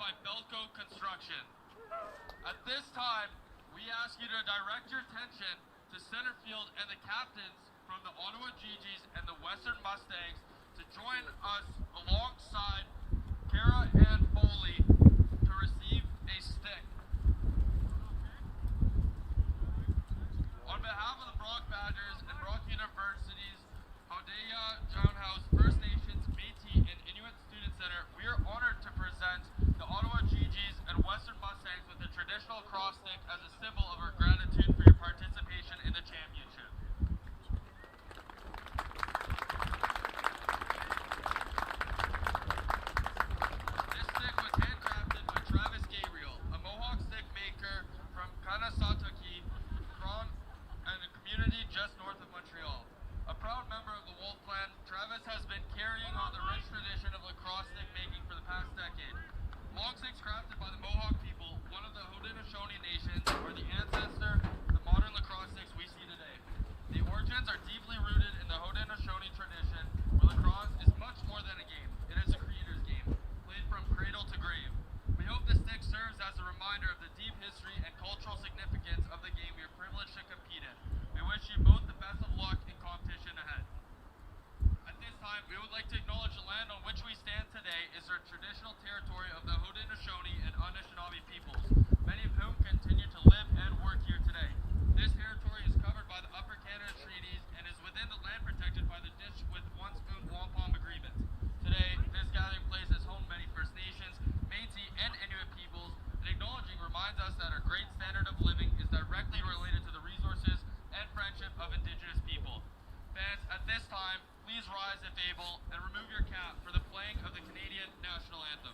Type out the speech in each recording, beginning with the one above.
by Belco Construction. At this time, we ask you to direct your attention to center field and the captains from the Ottawa GeeGees and the Western Mustangs to join us alongside Kara and Foley to receive a stick. On behalf of the Brock Badgers and Brock University's Howdaya Townhouse First Nations, Métis, and Inuit Student Center, we are honored to present the Ottawa GeeGees and Western Mustangs with the traditional cross stick as a symbol of our gratitude for your participation in the championship. This stick was handcrafted by Travis Gabriel, a Mohawk stick maker from Kanasataki, and a community just north of Montreal. A proud member of the Wolf Clan, Travis has been carrying on the rich tradition of lacrosse stick making for the past decade. Long sticks crafted by the Mohawk people, one of the Haudenosaunee nations, are the ancestor of the modern lacrosse sticks we see today. The origins are deeply rooted in the Haudenosaunee tradition, where lacrosse is much more than a game. It is a creator's game, played from cradle to grave. We hope this stick serves as a reminder of the deep history and cultural significance of the game we are privileged to compete in. We wish you both the best of luck in competition ahead. At this time, we would like to acknowledge the land on which we stand today is our traditional territory of the Haudenosaunee and Anishinaabe peoples, many of whom continue to live and work here today. This territory is covered by the Upper Canada Treaties and is within the land protected by the Dish with One Spoon Wampum Agreement. Today, this gathering place is home to many First Nations, Métis, and Inuit peoples, and acknowledging reminds us that our great standard of living is directly related to the resources and friendship of Indigenous people. Fans, at this time, please rise if able and remove your cap for the playing of the Canadian National Anthem.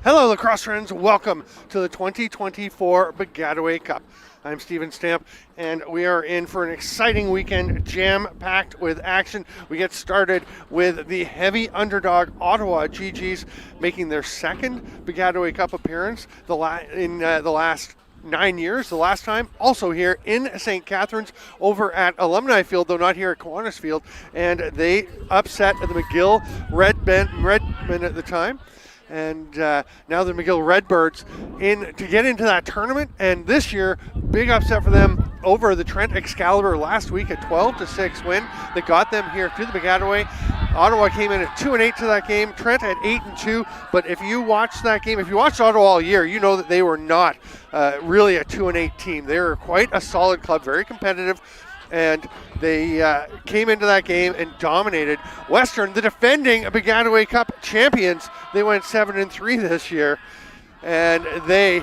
Hello, lacrosse friends. Welcome to the 2024 Baggataway Cup. I'm Steven Stamp, and we are in for an exciting weekend, jam-packed with action. We get started with the heavy underdog Ottawa GeeGees making their second Baggataway Cup appearance in the last 9 years. The last time also here in St. Catharines over at Alumni Field, though not here at Kiwanis Field, and they upset the McGill Redmen at the time. And now the McGill Redbirds in to get into that tournament. And this year, big upset for them over the Trent Excalibur last week, a 12-6 win that got them here to the Baggataway. Ottawa came in at 2-8 to that game. Trent at 8-2. But if you watch that game, if you watched Ottawa all year, you know that they were not really a 2-8 team. They were quite a solid club, very competitive, and they came into that game and dominated Western, the defending Baggataway Cup champions. They went 7-3 this year, and they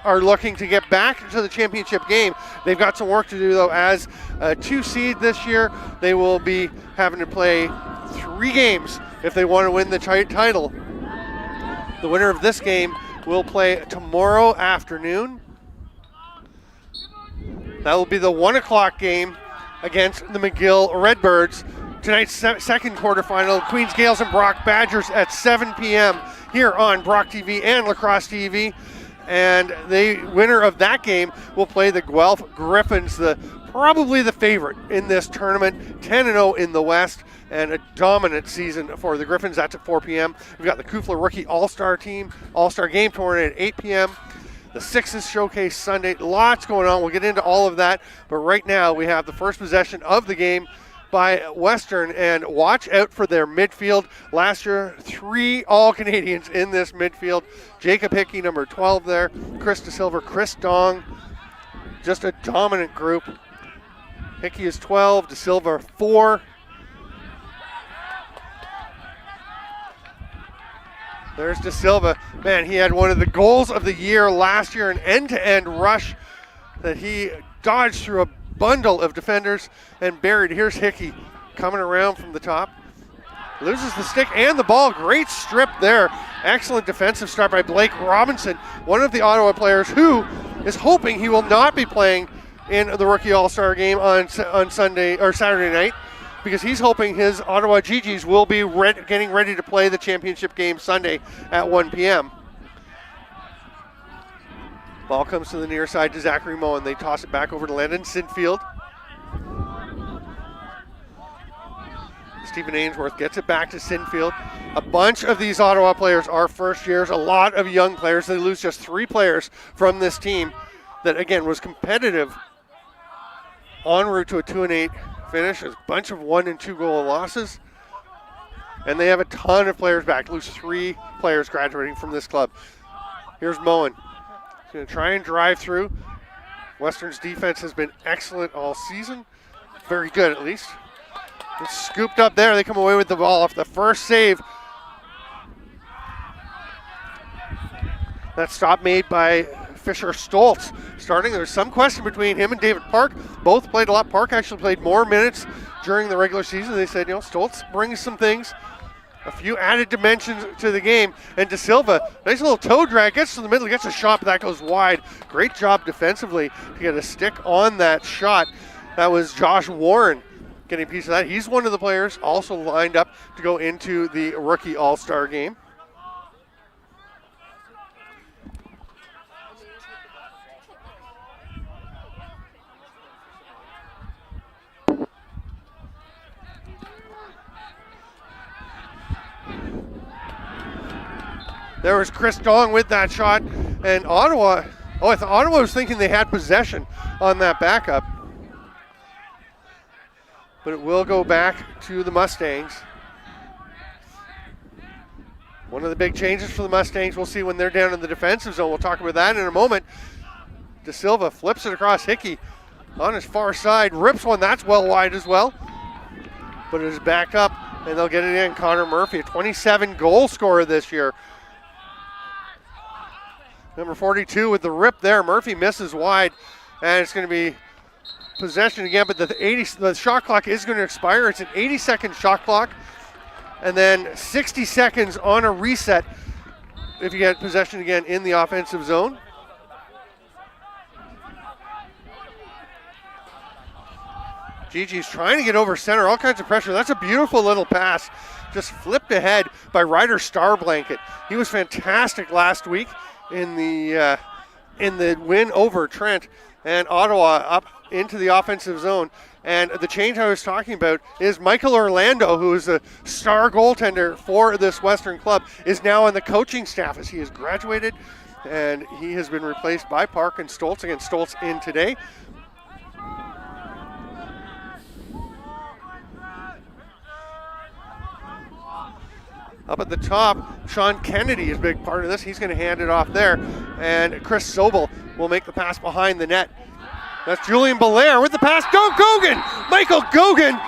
are looking to get back to the championship game. They've got some work to do, though. As a 2 seed this year, they will be having to play 3 games if they want to win the title. The winner of this game will play tomorrow afternoon. That will be the 1 o'clock game against the McGill Redbirds. Tonight's second quarterfinal, Queens Gales and Brock Badgers at 7 p.m. here on Brocktv and Lacrosse TV. And the winner of that game will play the Guelph Griffins, probably the favorite in this tournament, 10-0 in the West, and a dominant season for the Griffins. That's at 4 p.m. We've got the Kufler Rookie All-Star Team, All-Star Game Tournament at 8 p.m. The Sixes Showcase Sunday. Lots going on. We'll get into all of that. But right now we have the first possession of the game by Western, and watch out for their midfield. Last year, 3 All-Canadians in this midfield. Jacob Hickey, number 12 there. Chris DeSilva, Chris Dong. Just a dominant group. Hickey is 12, DeSilva 4. There's DeSilva. Man, he had one of the goals of the year last year, an end-to-end rush that he dodged through a bundle of defenders and buried. Here's Hickey coming around from the top. Loses the stick and the ball. Great strip there. Excellent defensive start by Blake Robinson, one of the Ottawa players who is hoping he will not be playing in the Rookie All-Star game on Sunday or Saturday night, because he's hoping his Ottawa GeeGees will be getting ready to play the championship game Sunday at 1 p.m. Ball comes to the near side to Zachary Moen. They toss it back over to Landon Sinfield. Stephen Ainsworth gets it back to Sinfield. A bunch of these Ottawa players are first years, a lot of young players. They lose just 3 players from this team that, again, was competitive en route to a 2-8 finish. A bunch of 1 and 2 goal losses. And they have a ton of players back. Lose 3 players graduating from this club. Here's Moen. He's going to try and drive through. Western's defense has been excellent all season. Very good, at least. It's scooped up there. They come away with the ball off the first save. That stop made by Fisher Stoltz. Starting, there was some question between him and David Park. Both played a lot. Park actually played more minutes during the regular season. They said, Stoltz brings some things, a few added dimensions to the game. And DeSilva, nice little toe drag, gets to the middle, gets a shot, but that goes wide. Great job defensively to get a stick on that shot. That was Josh Warren getting a piece of that. He's one of the players also lined up to go into the Rookie All-Star game. There was Chris Dong with that shot, and Ottawa, I thought Ottawa was thinking they had possession on that backup. But it will go back to the Mustangs. One of the big changes for the Mustangs we'll see when they're down in the defensive zone. We'll talk about that in a moment. DeSilva flips it across Hickey on his far side, rips one, that's well wide as well. But it is backed up, and they'll get it in. Connor Murphy, a 27 goal scorer this year. Number 42 with the rip there. Murphy misses wide, and it's going to be possession again, but the shot clock is going to expire. It's an 80-second shot clock, and then 60 seconds on a reset if you get possession again in the offensive zone. GeeGees trying to get over center, all kinds of pressure. That's a beautiful little pass. Just flipped ahead by Ryder Starblanket. He was fantastic last week in the win over Trent, and Ottawa up into the offensive zone. And the change I was talking about is Michael Orlando, who is a star goaltender for this Western club, is now on the coaching staff as he has graduated, and he has been replaced by Park and Stoltz. Again, Stoltz in today. Up at the top, Sean Kennedy is a big part of this. He's going to hand it off there. And Chris Sobel will make the pass behind the net. That's Julian Belair with the pass. Go Gogan! Michael Gogan!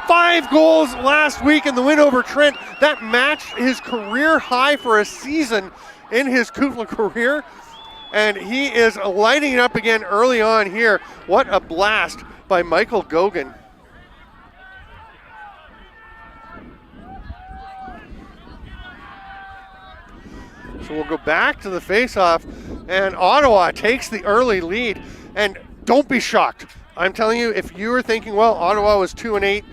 5 goals last week in the win over Trent. That matched his career high for a season in his Kufla career. And he is lighting it up again early on here. What a blast by Michael Gogan. So we'll go back to the face-off, and Ottawa takes the early lead. And don't be shocked. I'm telling you, if you were thinking, well, Ottawa was 2-8,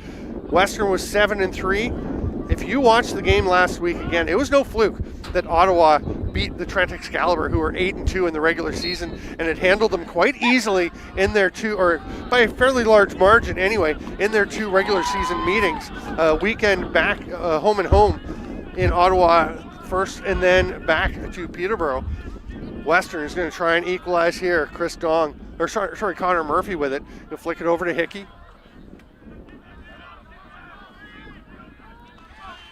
Western was 7-3. If you watched the game last week again, it was no fluke that Ottawa beat the Trent Excalibur, who were 8-2 in the regular season, and it handled them quite easily in their two, or by a fairly large margin anyway, in their 2 regular season meetings. Weekend back home and home in Ottawa first, and then back to Peterborough. Western is going to try and equalize here. Chris Dong, or sorry, Connor Murphy with it. He'll flick it over to Hickey.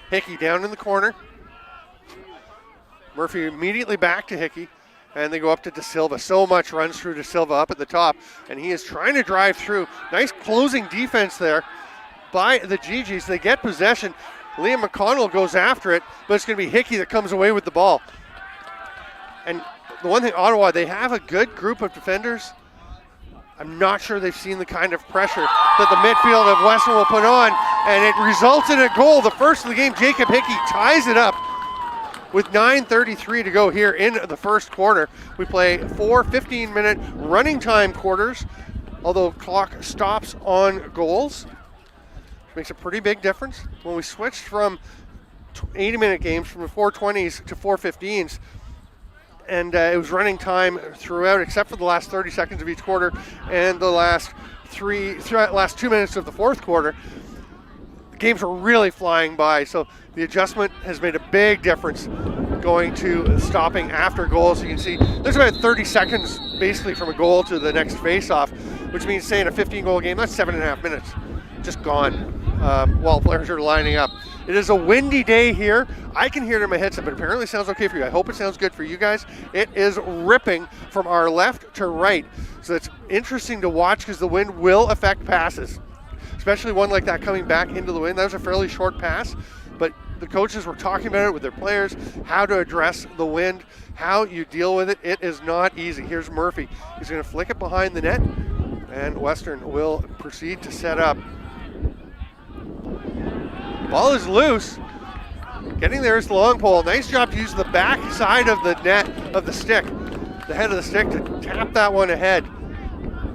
Hickey down in the corner. Murphy immediately back to Hickey, and they go up to De Silva. So much runs through De Silva up at the top, and he is trying to drive through. Nice closing defense there by the GeeGees. They get possession. Liam McConnell goes after it, but it's going to be Hickey that comes away with the ball. And the one thing, Ottawa, they have a good group of defenders. I'm not sure they've seen the kind of pressure that the midfield of Western will put on, and it results in a goal. The first of the game, Jacob Hickey ties it up with 9:33 to go here in the first quarter. We play 4 15-minute running time quarters, although clock stops on goals, which makes a pretty big difference. When we switched from 80-minute games, from the 4:20s to 4:15s, and it was running time throughout, except for the last 30 seconds of each quarter and the last 2 minutes of the fourth quarter. The games are really flying by, so the adjustment has made a big difference going to stopping after goals. You can see there's about 30 seconds basically from a goal to the next face-off, which means, say, in a 15-goal game, that's 7.5 minutes just gone while players are lining up. It is a windy day here. I can hear it in my headset, but apparently it sounds okay for you. I hope it sounds good for you guys. It is ripping from our left to right. So it's interesting to watch because the wind will affect passes, especially one like that coming back into the wind. That was a fairly short pass, but the coaches were talking about it with their players, how to address the wind, how you deal with it. It is not easy. Here's Murphy. He's going to flick it behind the net, and Western will proceed to set up. Ball is loose. Getting there is the long pole. Nice job to use the back side of the net, of the stick, the head of the stick, to tap that one ahead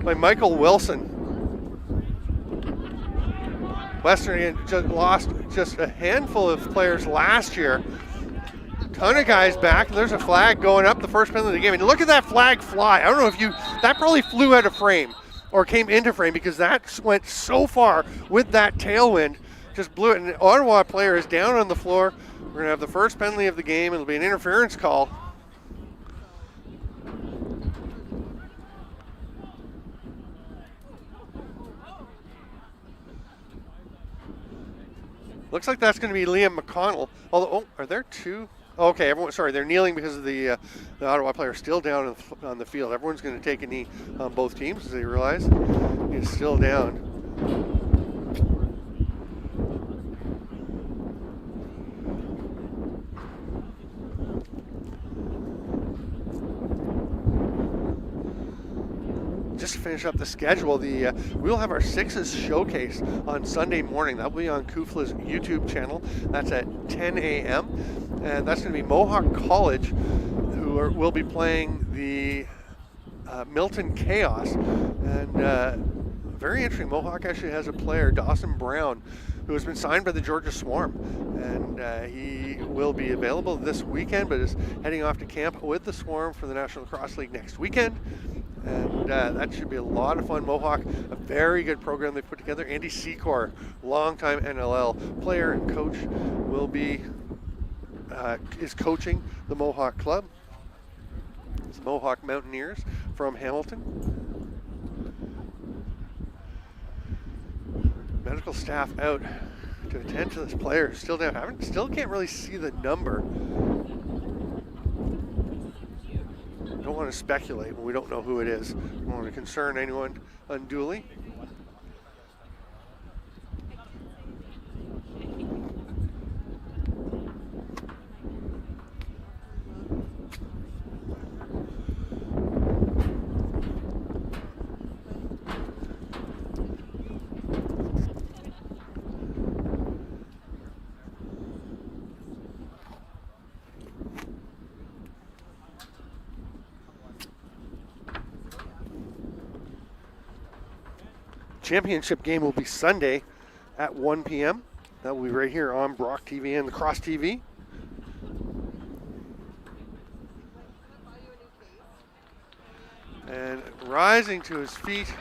by Michael Wilson. Western again lost just a handful of players last year. Ton of guys back. There's a flag going up, the first penalty of the game. And look at that flag fly. I don't know if that probably flew out of frame or came into frame, because that went so far with that tailwind. Just blew it, and the Ottawa player is down on the floor. We're going to have the first penalty of the game. It'll be an interference call. Looks like that's going to be Liam McConnell. Although, are there two? Okay, they're kneeling because of the Ottawa player still down on the field. Everyone's going to take a knee on both teams as they realize he's still down. Just to finish up the schedule, we'll have our Sixes showcase on Sunday morning. That'll be on Kufla's YouTube channel. That's at 10 a.m. And that's going to be Mohawk College, who will be playing the Milton Chaos. And very interesting, Mohawk actually has a player, Dawson Brown, who has been signed by the Georgia Swarm. And he will be available this weekend, but is heading off to camp with the Swarm for the National Lacrosse League next weekend. And that should be a lot of fun. Mohawk, a very good program they put together. Andy Secor, longtime NLL player and coach, is coaching the Mohawk club. It's the Mohawk Mountaineers from Hamilton. Medical staff out to attend to this player who's still down. Still can't really see the number. Don't want to speculate when we don't know who it is. Don't want to concern anyone unduly. Championship game will be Sunday at 1 p.m. That will be right here on Brocktv and lacrosse TV. And rising to his feet.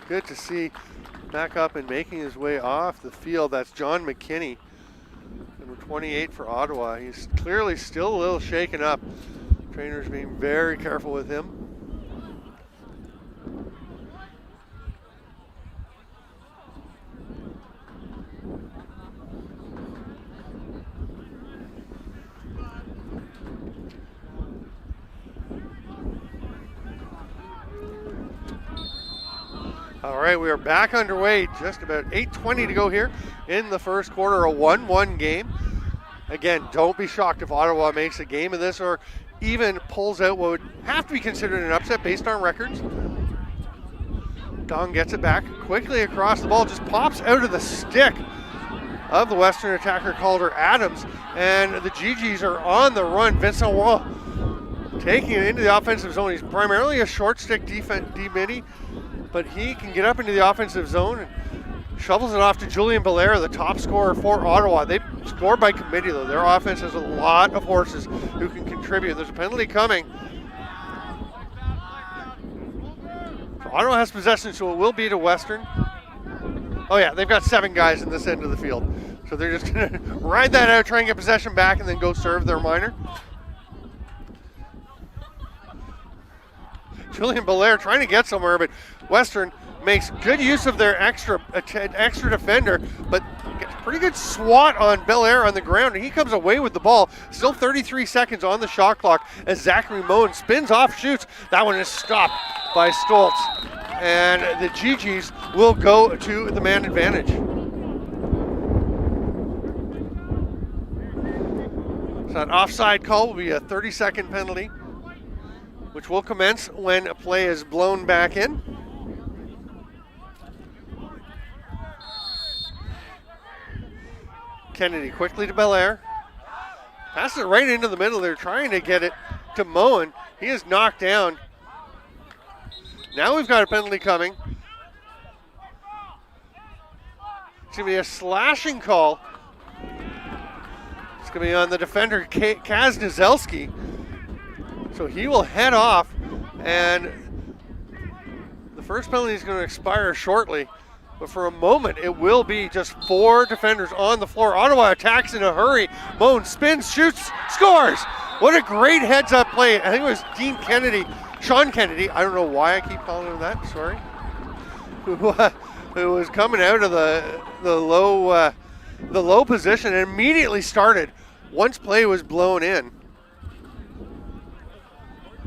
Good to see back up and making his way off the field. That's John McKinney, number 28 for Ottawa. He's clearly still a little shaken up. Trainers being very careful with him. All right, we are back underway. Just about 8:20 to go here in the first quarter, a 1-1 game. Again, don't be shocked if Ottawa makes a game of this or even pulls out what would have to be considered an upset based on records. Dong gets it back quickly across the ball, just pops out of the stick of the Western attacker Calder Adams, and the GeeGees are on the run. Vincent Wall taking it into the offensive zone. He's primarily a short stick D-mini, but he can get up into the offensive zone and shovels it off to Julien Belair, the top scorer for Ottawa. They score by committee, though. Their offense has a lot of horses who can contribute. There's a penalty coming. So Ottawa has possession, so it will be to Western. Oh yeah, they've got 7 guys in this end of the field. So they're just gonna ride that out, try and get possession back, and then go serve their minor. Julien Belair trying to get somewhere, but Western makes good use of their extra defender, but gets a pretty good swat on Belair on the ground, and he comes away with the ball. Still 33 seconds on the shot clock as Zachary Moen spins off, shoots. That one is stopped by Stoltz, and the GeeGees will go to the man advantage. So that offside call will be a 30-second penalty, which will commence when a play is blown back in. Kennedy quickly to Belair. Passes it right into the middle. They're trying to get it to Moen. He is knocked down. Now we've got a penalty coming. It's going to be a slashing call. It's going to be on the defender, Kaz Nazelski. So he will head off, and the first penalty is going to expire shortly. But for a moment, it will be just 4 defenders on the floor. Ottawa attacks in a hurry. Moen spins, shoots, scores! What a great heads-up play. I think it was Sean Kennedy. I don't know why I keep calling him that, sorry. Who was coming out of the low position and immediately started once play was blown in.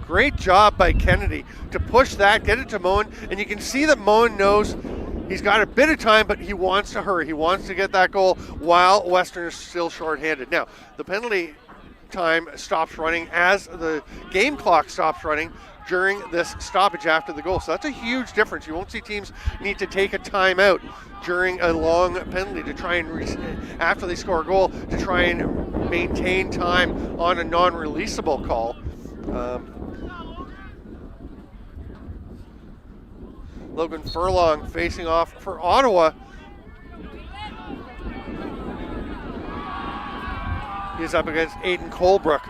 Great job by Kennedy to push that, get it to Moen, and you can see that Moen knows he's got a bit of time, but he wants to hurry. He wants to get that goal while Western is still shorthanded. Now, the penalty time stops running as the game clock stops running during this stoppage after the goal. So that's a huge difference. You won't see teams need to take a timeout during a long penalty to try and, after they score a goal, to try and maintain time on a non-releasable call. Logan Furlong facing off for Ottawa. He's up against Aiden Colebrook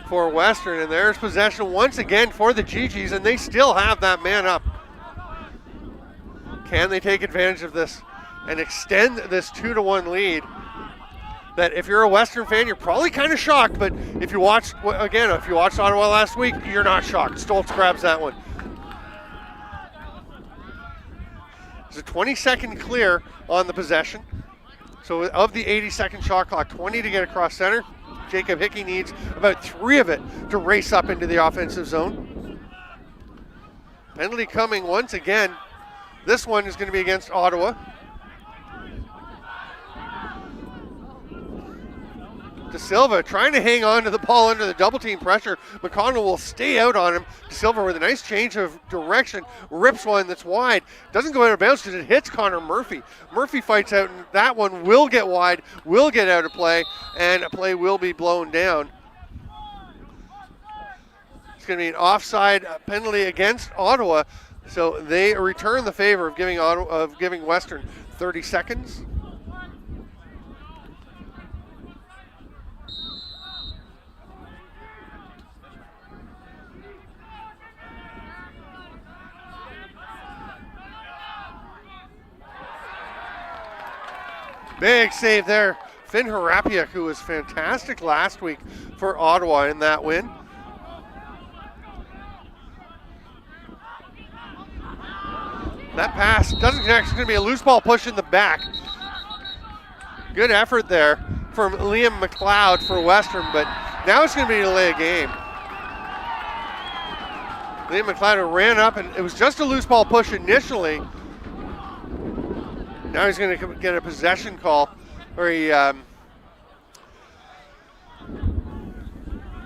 for Western, and there's possession once again for the GeeGees, and they still have that man up. Can they take advantage of this and extend this 2-1 lead? That if you're a Western fan, you're probably kind of shocked, but if you watched Ottawa last week, you're not shocked. Stoltz grabs that one. There's a 20-second clear on the possession. So of the 80-second shot clock, 20 to get across center. Jacob Hickey needs about 3 of it to race up into the offensive zone. Penalty coming once again. This one is going to be against Ottawa. De Silva trying to hang on to the ball under the double team pressure. McConnell will stay out on him. De Silva with a nice change of direction, rips one that's wide. Doesn't go out of bounds because it hits Connor Murphy. Murphy fights out, and that one will get wide, will get out of play, and a play will be blown down. It's going to be an offside penalty against Ottawa, so they return the favor of giving Western 30 seconds. Big save there. Finn Harapiak, who was fantastic last week for Ottawa in that win. That pass doesn't connect. It's going to be a loose ball push in the back. Good effort there from Liam McLeod for Western, but now it's going to be a delay of game. Liam McLeod ran up, and it was just a loose ball push initially. Now he's going to get a possession call, or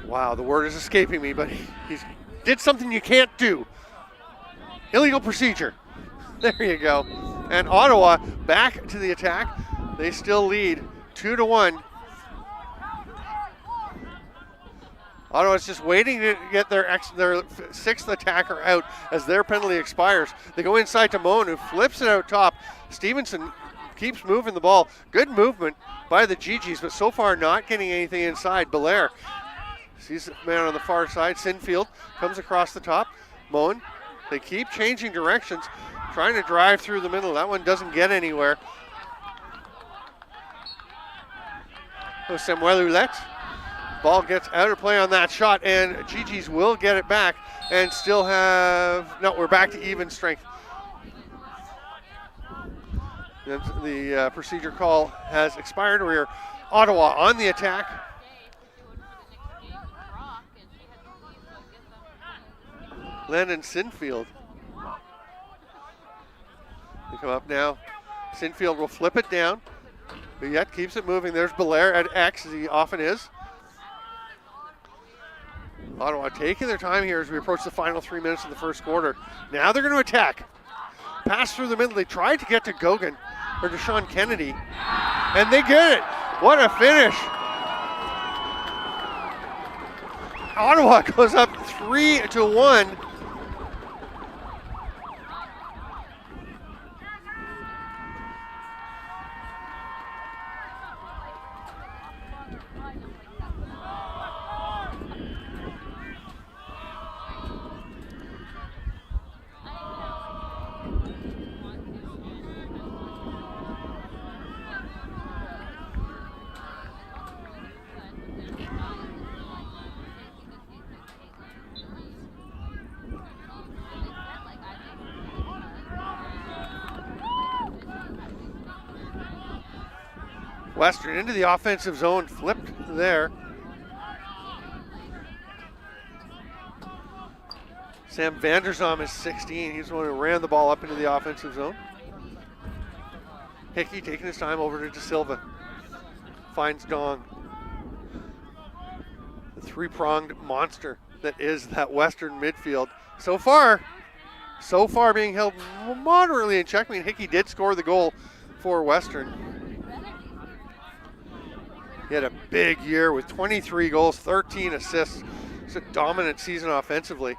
wow, the word is escaping me, but he did something you can't do. Illegal procedure. There you go. And Ottawa back to the attack. They still lead 2-1. Ottawa's just waiting to get their 6th attacker out as their penalty expires. They go inside to Moen, who flips it out top. Stevenson keeps moving the ball. Good movement by the GeeGees, but so far not getting anything inside. Belair sees the man on the far side. Sinfield comes across the top. Moen, they keep changing directions, trying to drive through the middle. That one doesn't get anywhere. Samuel Ouellette. Ball gets out of play on that shot, and GeeGees will get it back and still have, no, we're back to even strength. The procedure call has expired. We're Ottawa on the attack. Landon Sinfield. They come up now. Sinfield will flip it down, but yet keeps it moving. There's Belair at X, as he often is. Ottawa taking their time here as we approach the final 3 minutes of the first quarter. Now they're going to attack. Pass through the middle. They tried to get to Gogan, or to Sean Kennedy, and they get it. What a finish. Ottawa goes up 3-1. Western into the offensive zone, flipped there. Sam Vanderzom is 16. He's the one who ran the ball up into the offensive zone. Hickey taking his time over to De Silva. Finds Dong. The three-pronged monster that is that Western midfield. So far being held moderately in check. I mean, Hickey did score the goal for Western. He had a big year with 23 goals, 13 assists. It's a dominant season offensively.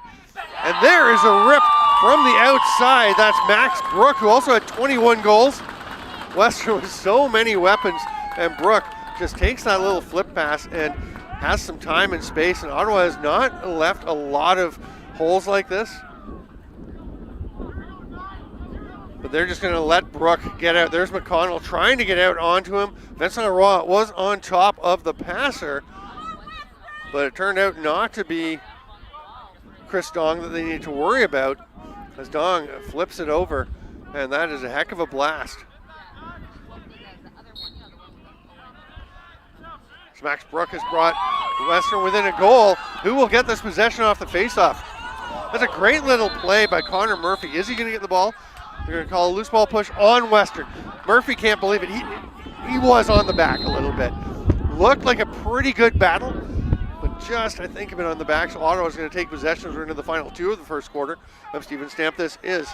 And there is a rip from the outside. That's Max Brook, who also had 21 goals. Western with so many weapons, and Brook just takes that little flip pass and has some time and space, and Ottawa has not left a lot of holes like this. But they're just going to let Brook get out. There's McConnell trying to get out onto him. Vincent Leroy was on top of the passer, but it turned out not to be Chris Dong that they need to worry about, as Dong flips it over And that is a heck of a blast. Max Brook has brought Western within a goal. Who will get this possession off the faceoff? That's a great little play by Connor Murphy. Is he going to get the ball? They're going to call a loose ball push on Western. Murphy can't believe it. He was on the back a little bit. Looked like a pretty good battle, but just, I think, a bit on the back. So Ottawa's going to take possession as we're into the final 2 of the first quarter. I'm Steven Stamp. This is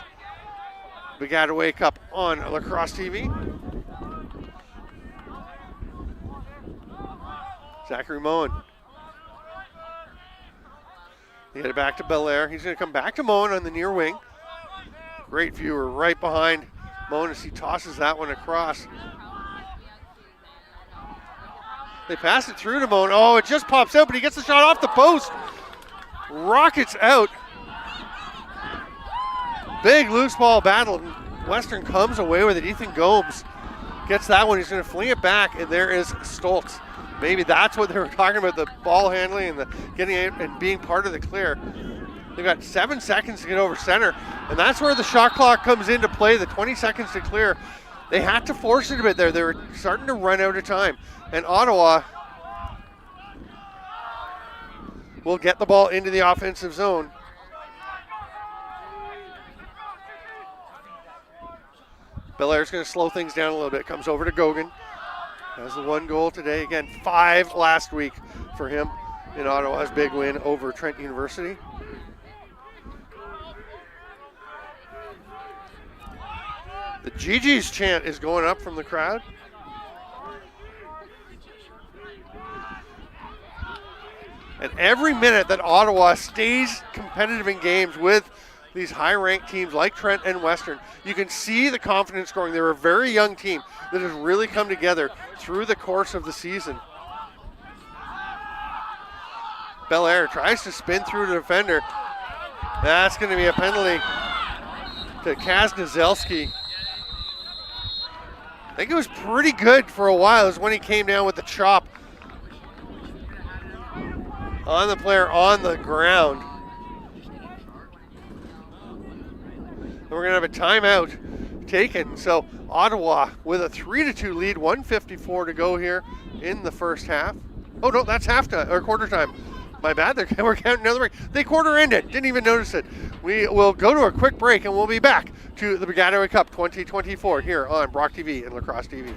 Baggataway Cup on Lacrosse TV. Zachary Moen. They get it back to Belair. He's going to come back to Moen on the near wing. Great viewer right behind Moen as he tosses that one across. They pass it through to Moen. Oh, it just pops out, but he gets the shot off the post. Rockets out. Big loose ball battle. Western comes away with it. Ethan Gomes gets that one. He's going to fling it back, and there is Stoltz. Maybe that's what they were talking about, the ball handling and the getting it and being part of the clear. They've got 7 seconds to get over center, and that's where the shot clock comes into play, the 20 seconds to clear. They had to force it a bit there. They were starting to run out of time. And Ottawa will get the ball into the offensive zone. Belair's going to slow things down a little bit. Comes over to Gogan. Has the 1 goal today. Again, 5 last week for him in Ottawa's big win over Trent University. The GeeGees chant is going up from the crowd. And every minute that Ottawa stays competitive in games with these high-ranked teams like Trent and Western, you can see the confidence growing. They're a very young team that has really come together through the course of the season. Belair tries to spin through the defender. That's going to be a penalty to Kaznazelski. I think it was pretty good for a while. It was when he came down with the chop on the player on the ground. And we're going to have a timeout taken. So Ottawa with a 3-2 lead, 1:54 to go here in the first half. Oh no, that's halftime or quarter time. My bad, we're counting another break. They quarter ended, didn't even notice it. We will go to a quick break and we'll be back to the Baggataway Cup 2024 here on Brocktv and Lacrosse TV.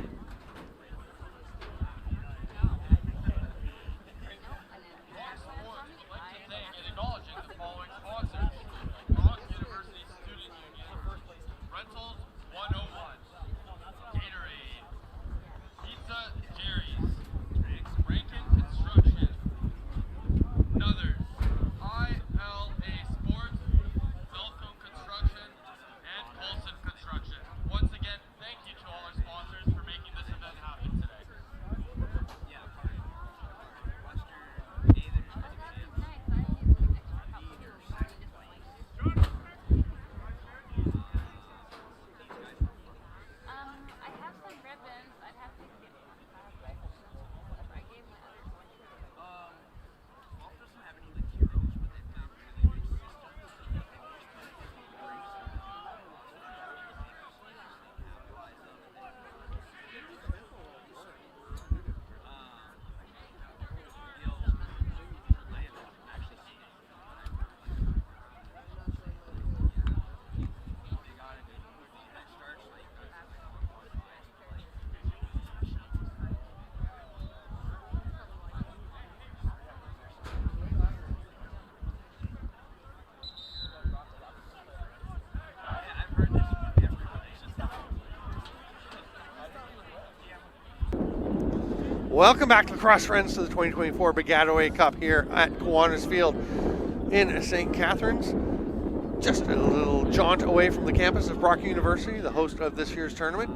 Welcome back, lacrosse friends, to the 2024 Baggataway Cup here at Kiwanis Field in St. Catharines. Just a little jaunt away from the campus of Brock University, the host of this year's tournament.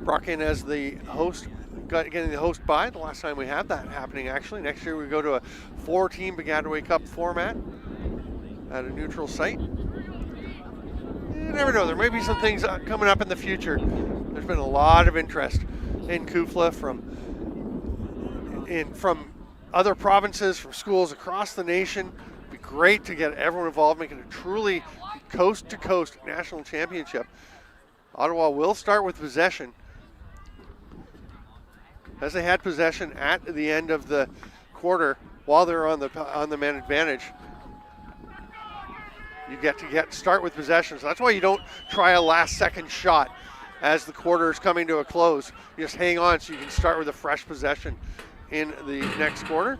Brock in as the host, getting the host bye. The last time we have that happening, actually. Next year we go to a 4-team Baggataway Cup format at a neutral site. You never know, there may be some things coming up in the future. There's been a lot of interest in KUFLA from other provinces, from schools across the nation. It'd be great to get everyone involved, making a truly coast-to-coast national championship. Ottawa will start with possession, as they had possession at the end of the quarter while they're on the man advantage. You get to start with possession, so that's why you don't try a last-second shot as the quarter is coming to a close. You just hang on so you can start with a fresh possession in the next quarter.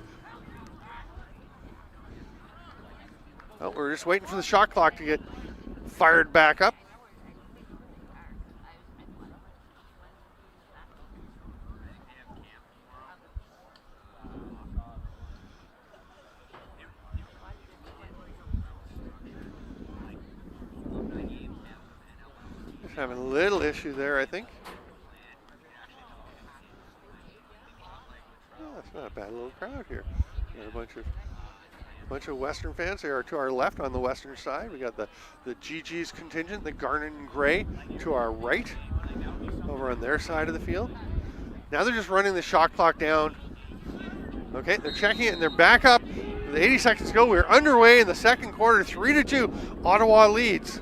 Oh, we're just waiting for the shot clock to get fired back up. Just having a little issue there, I think. Oh, that's not a bad little crowd here. Got a bunch of Western fans. They are to our left on the Western side. We got the GeeGees contingent, the Garnet and Gray, to our right, over on their side of the field. Now they're just running the shot clock down. Okay, they're checking it and they're back up. With 80 seconds to go, we're underway in the second quarter. 3-2, Ottawa leads.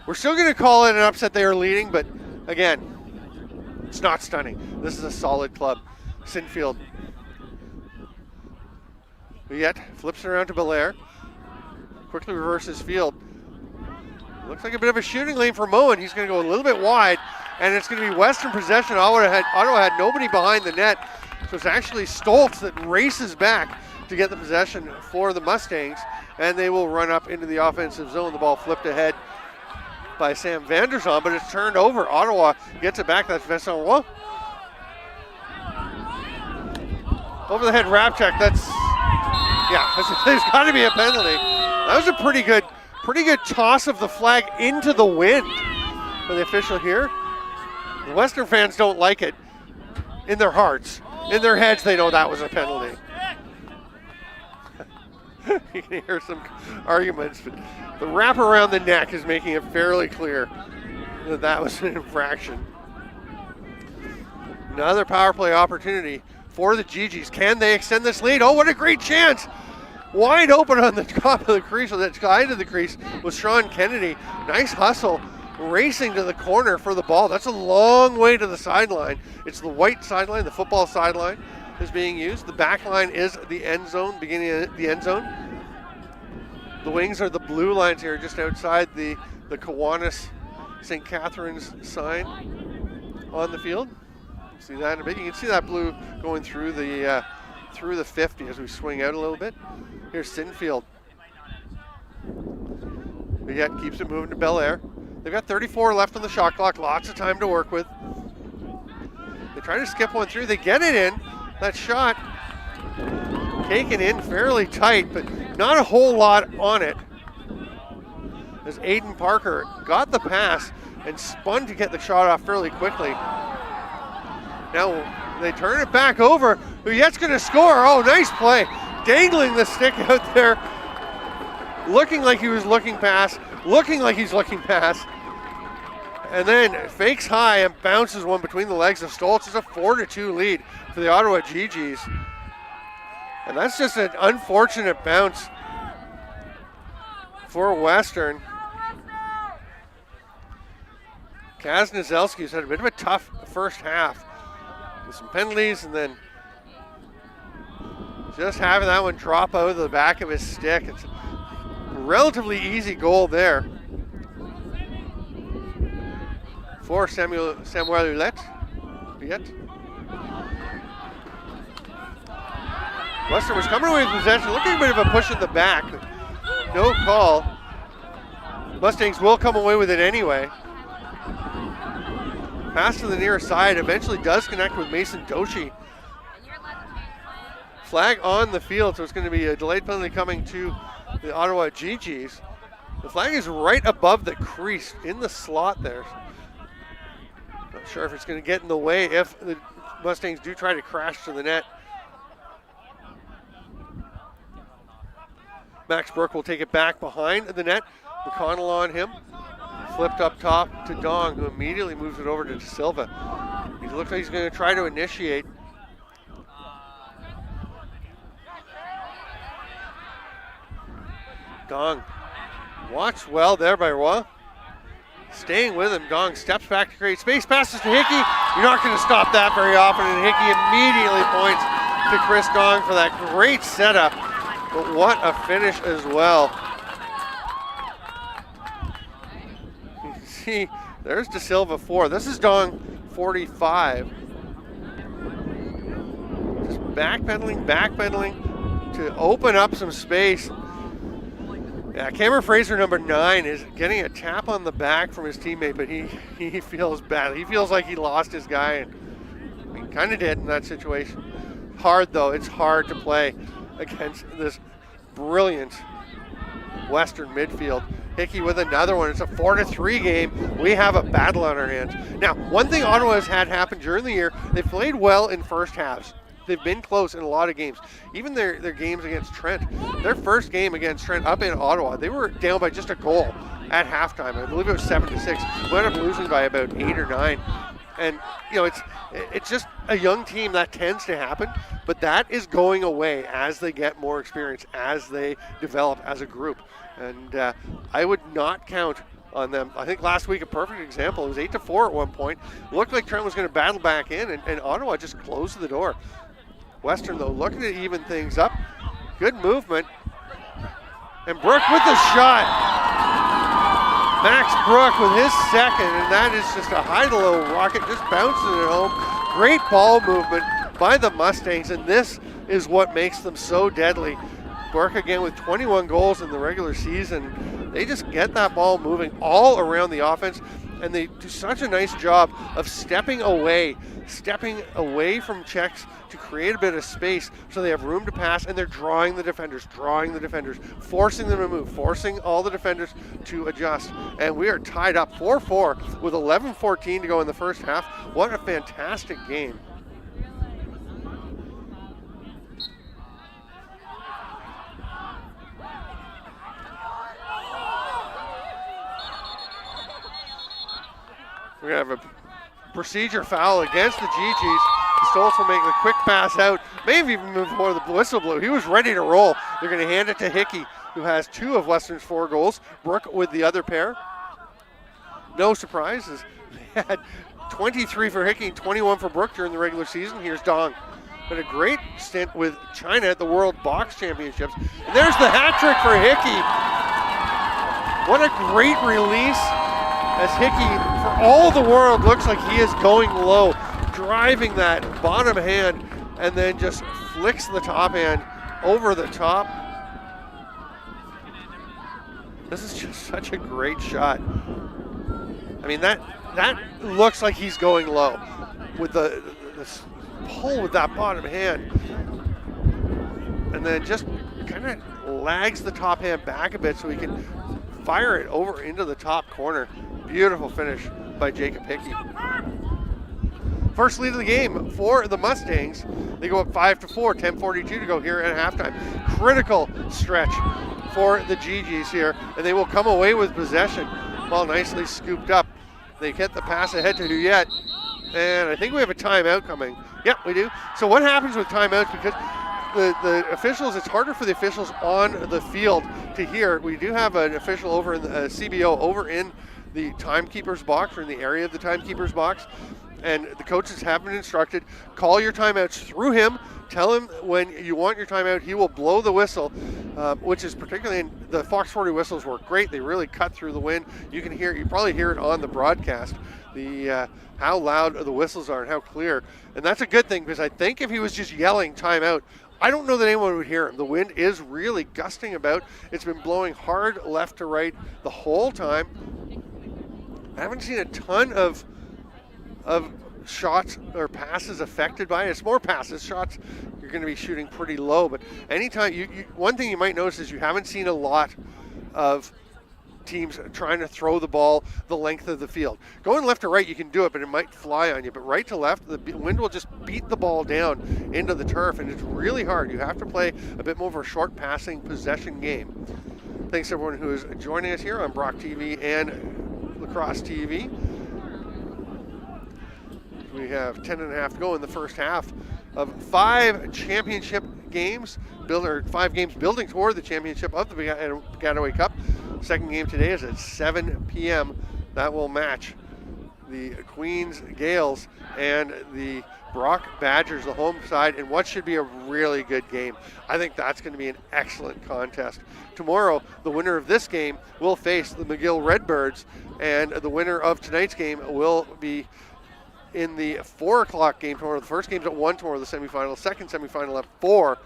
We're still going to call it an upset. They are leading, but again, it's not stunning. This is a solid club. Sinfield. Yet flips it around to Belair. Quickly reverses field. Looks like a bit of a shooting lane for Moen. He's going to go a little bit wide, and it's going to be Western possession. Ottawa had nobody behind the net, so it's actually Stoltz that races back to get the possession for the Mustangs, and they will run up into the offensive zone. The ball flipped ahead by Sam Vanderzon, but it's turned over. Ottawa gets it back. That's Vincent Roy. Over the head wrap check. There's got to be a penalty. That was a pretty good toss of the flag into the wind for the official here. The Western fans don't like it in their hearts. In their heads, they know that was a penalty. You can hear some arguments, but the wrap around the neck is making it fairly clear that that was an infraction. Another power play opportunity for the GeeGees. Can they extend this lead? Oh, what a great chance! Wide open on the top of the crease, or the side of the crease, was Sean Kennedy. Nice hustle, racing to the corner for the ball. That's a long way to the sideline. It's the white sideline, the football sideline is being used. The back line is the end zone, beginning of the end zone. The wings are the blue lines here, just outside the Kiwanis St. Catherine's sign on the field. See that in a bit. You can see that blue going through the 50 as we swing out a little bit. Here's Sinfield. But yet keeps it moving to Bel Air. They've got 34 left on the shot clock. Lots of time to work with. They try to skip one through. They get it in. That shot taken in fairly tight, but not a whole lot on it. As Aiden Parker got the pass and spun to get the shot off fairly quickly. Now they turn it back over. Huyette's going to score. Oh, nice play. Dangling the stick out there. Looking like he was looking past. Looking like he's looking past. And then fakes high and bounces one between the legs of Stoltz. It's a 4-2 lead for the Ottawa GeeGees. And that's just an unfortunate bounce for Western. Kaz Nozelski's had a bit of a tough first half with some penalties, and then just having that one drop out of the back of his stick. It's a relatively easy goal there for Samuel Hulette. Western was coming away with possession, looking a bit of a push in the back. No call. Mustangs will come away with it anyway. Pass to the near side, eventually does connect with Mason Doshi. Flag on the field, so it's going to be a delayed penalty coming to the Ottawa GeeGees. The flag is right above the crease, in the slot there. Not sure if it's going to get in the way if the Mustangs do try to crash to the net. Max Burke will take it back behind the net. McConnell on him. Flipped up top to Dong, who immediately moves it over to Silva. He looks like he's going to try to initiate. Dong. Watched well there by Roy. staying with him. Dong steps back to create space, passes to Hickey. You're not going to stop that very often, and Hickey immediately points to Chris Dong for that great setup. But what a finish as well. You can see, there's De Silva 4. This is Dong 45. Just backpedaling to open up some space. Yeah, Cameron Fraser, number 9, is getting a tap on the back from his teammate, but he feels bad. He feels like he lost his guy, and he kind of did in that situation. Hard, though. It's hard to play against this brilliant Western midfield. Hickey with another one. It's a 4-3 game. We have a battle on our hands. Now, one thing Ottawa has had happen during the year, they played well in first halves. They've been close in a lot of games. Even their games against Trent. Their first game against Trent up in Ottawa, they were down by just a goal at halftime. I believe it was 7-6. We ended up losing by about 8 or 9. And it's just a young team. That tends to happen, but that is going away as they get more experience, as they develop as a group. And I would not count on them. I think last week a perfect example. It was 8-4 at one point. It looked like Trent was going to battle back in, and Ottawa just closed the door. Western, though, looking to even things up. Good movement. And Brook with the shot. Max Brook with his second, and that is just a high-to-low rocket, just bouncing it home. Great ball movement by the Mustangs, and this is what makes them so deadly. Brook again with 21 goals in the regular season. They just get that ball moving all around the offense, and they do such a nice job of stepping away from checks to create a bit of space so they have room to pass, and they're drawing the defenders, forcing them to move, forcing all the defenders to adjust. And we are tied up 4-4 with 11:14 to go in the first half. What a fantastic game. We're going to have a procedure foul against the GeeGees. Stoltz will make the quick pass out. May have even moved before the whistle blew. He was ready to roll. They're going to hand it to Hickey, who has 2 of Western's 4 goals. Brook with the other pair. No surprises. They had 23 for Hickey and 21 for Brook during the regular season. Here's Dong. But a great stint with China at the World Box Championships. And there's the hat trick for Hickey. What a great release, as Hickey, for all the world, looks like he is going low, driving that bottom hand, and then just flicks the top hand over the top. This is just such a great shot. I mean, that looks like he's going low with the pull with that bottom hand, and then just kind of lags the top hand back a bit so he can fire it over into the top corner. Beautiful finish by Jacob Hickey. First lead of the game for the Mustangs. They go up 5-4, 10:42 to go here at halftime. Critical stretch for the GeeGees here, and they will come away with possession. Ball nicely scooped up. They get the pass ahead to Huyet, and I think we have a timeout coming. Yep, we do. So what happens with timeouts, because the officials, it's harder for the officials on the field to hear. We do have an official over in the CBO over in the timekeeper's box, or in the area of the timekeeper's box, and the coaches have been instructed, call your timeouts through him, tell him when you want your timeout, he will blow the whistle, which is particularly in the Fox 40 whistles work great. They really cut through the wind. You can hear, you probably hear it on the broadcast, the how loud the whistles are and how clear, and that's a good thing, because I think if he was just yelling timeout, I don't know that anyone would hear him. The wind is really gusting about. It's been blowing hard left to right the whole time. I haven't seen a ton of shots or passes affected by it. It's more passes. Shots, you're going to be shooting pretty low. But anytime, one thing you might notice is you haven't seen a lot of teams trying to throw the ball the length of the field. Going left to right, you can do it, but it might fly on you. But right to left, the wind will just beat the ball down into the turf, and it's really hard. You have to play a bit more of a short passing possession game. Thanks everyone who is joining us here on Brocktv and Lacrosse TV. We have 10.5 to go in the first half of 5 championship games, 5 games building toward the championship of the Baggataway Cup. Second game today is at 7 p.m. that will match the Queens Gales and the Brock Badgers, the home side, in what should be a really good game. I think that's going to be an excellent contest. Tomorrow, the winner of this game will face the McGill Redbirds, and the winner of tonight's game will be in the 4 o'clock game tomorrow. The first game's at 1 tomorrow, the semifinal. Second semifinal at 4.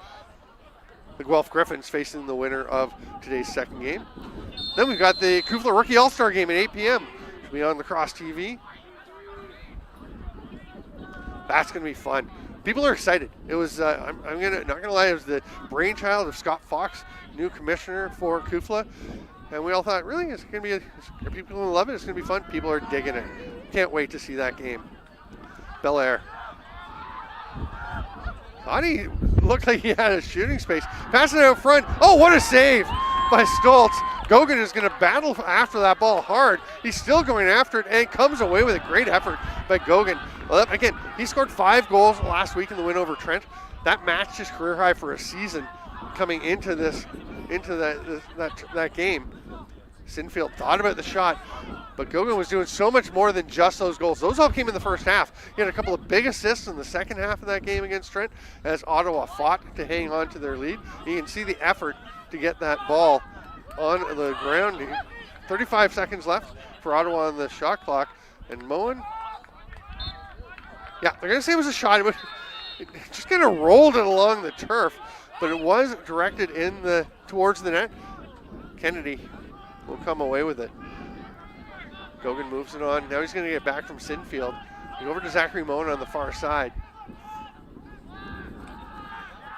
The Guelph Griffins facing the winner of today's second game. Then we've got the Kufla Rookie All-Star game at 8 p.m. It'll be on lacrosse TV. That's going to be fun. People are excited. It was, not gonna lie, it was the brainchild of Scott Fox, new commissioner for Kufla. And we all thought, really, are people going to love it? It's going to be fun. People are digging it. Can't wait to see that game. Bel Air. Thought he looked like he had a shooting space. Passing it out front. Oh, what a save by Stoltz. Gogan is going to battle after that ball hard. He's still going after it and comes away with a great effort by Gogan. Well, again, he scored 5 goals last week in the win over Trent. That matched his career high for a season coming into that game. Sinfield thought about the shot, but Gogan was doing so much more than just those goals. Those all came in the first half. He had a couple of big assists in the second half of that game against Trent as Ottawa fought to hang on to their lead. You can see the effort to get that ball on the ground. 35 seconds left for Ottawa on the shot clock. And Moen, yeah, they're going to say it was a shot. It just kind of rolled it along the turf, but it was directed towards the net. Kennedy will come away with it. Gogan moves it on. Now he's going to get back from Sinfield. Over to Zachary Moen on the far side.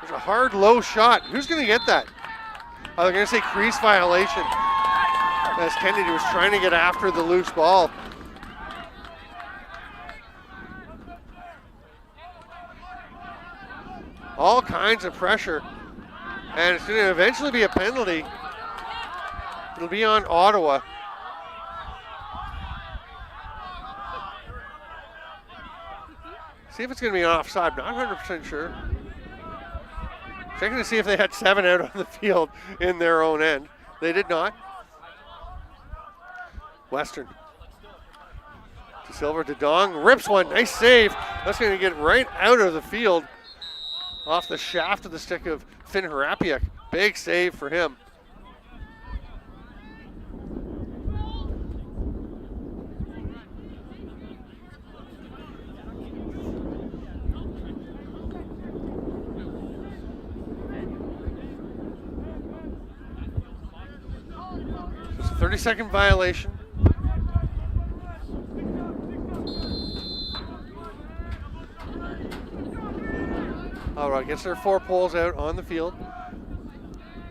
There's a hard, low shot. Who's going to get that? Oh, they're going to say crease violation as Kennedy was trying to get after the loose ball. All kinds of pressure. And it's going to eventually be a penalty. It'll be on Ottawa. See if it's going to be an offside. Not 100% sure. Checking to see if they had 7 out on the field in their own end. They did not. Western. To Silver, to Dong. Rips one. Nice save. That's going to get right out of the field off the shaft of the stick of Finn Harapiak. Big save for him. It's a 30-second violation. All right, gets their 4 poles out on the field.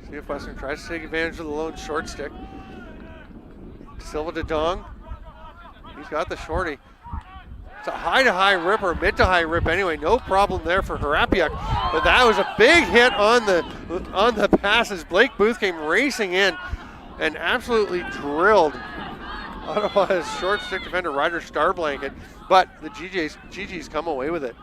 See if Western tries to take advantage of the lone short stick. Silva to Dong. He's got the shorty. It's a high-to-high rip or mid-to-high rip anyway. No problem there for Harapiak. But that was a big hit on the pass as Blake Booth came racing in and absolutely drilled Ottawa's short stick defender Ryder Starblanket. But the GeeGees come away with it.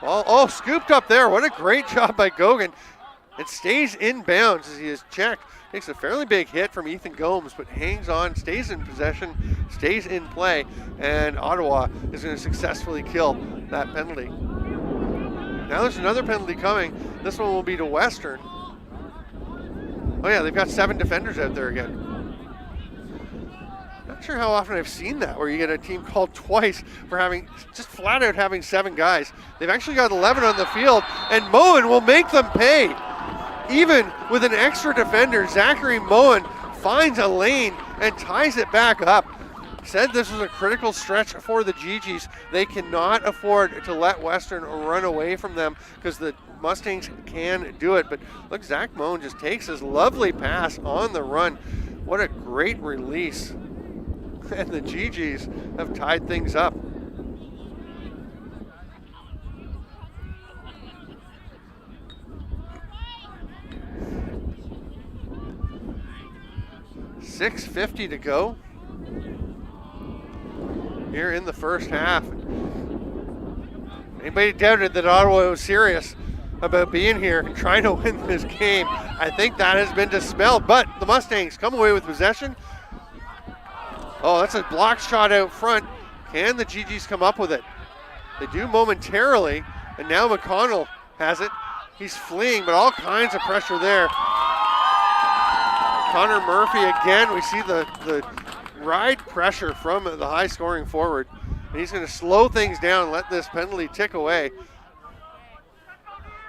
Oh, scooped up there. What a great job by Gogan. It stays in bounds as he is checked. Takes a fairly big hit from Ethan Gomes, but hangs on, stays in possession, stays in play, and Ottawa is going to successfully kill that penalty. Now there's another penalty coming. This one will be to Western. Oh yeah, they've got 7 defenders out there again. Not sure how often I've seen that, where you get a team called twice for just flat out having 7 guys. They've actually got 11 on the field, and Moen will make them pay. Even with an extra defender, Zachary Moen finds a lane and ties it back up. Said this was a critical stretch for the GeeGees. They cannot afford to let Western run away from them because the Mustangs can do it. But look, Zach Moen just takes his lovely pass on the run. What a great release. And the GeeGees have tied things up. .650 to go here in the first half. Anybody doubted that Ottawa was serious about being here and trying to win this game. I think that has been dispelled, but the Mustangs come away with possession. Oh, that's a block shot out front. Can the GeeGees come up with it? They do momentarily, and now McConnell has it. He's fleeing, but all kinds of pressure there. Connor Murphy again. We see the ride pressure from the high-scoring forward. And he's going to slow things down and let this penalty tick away.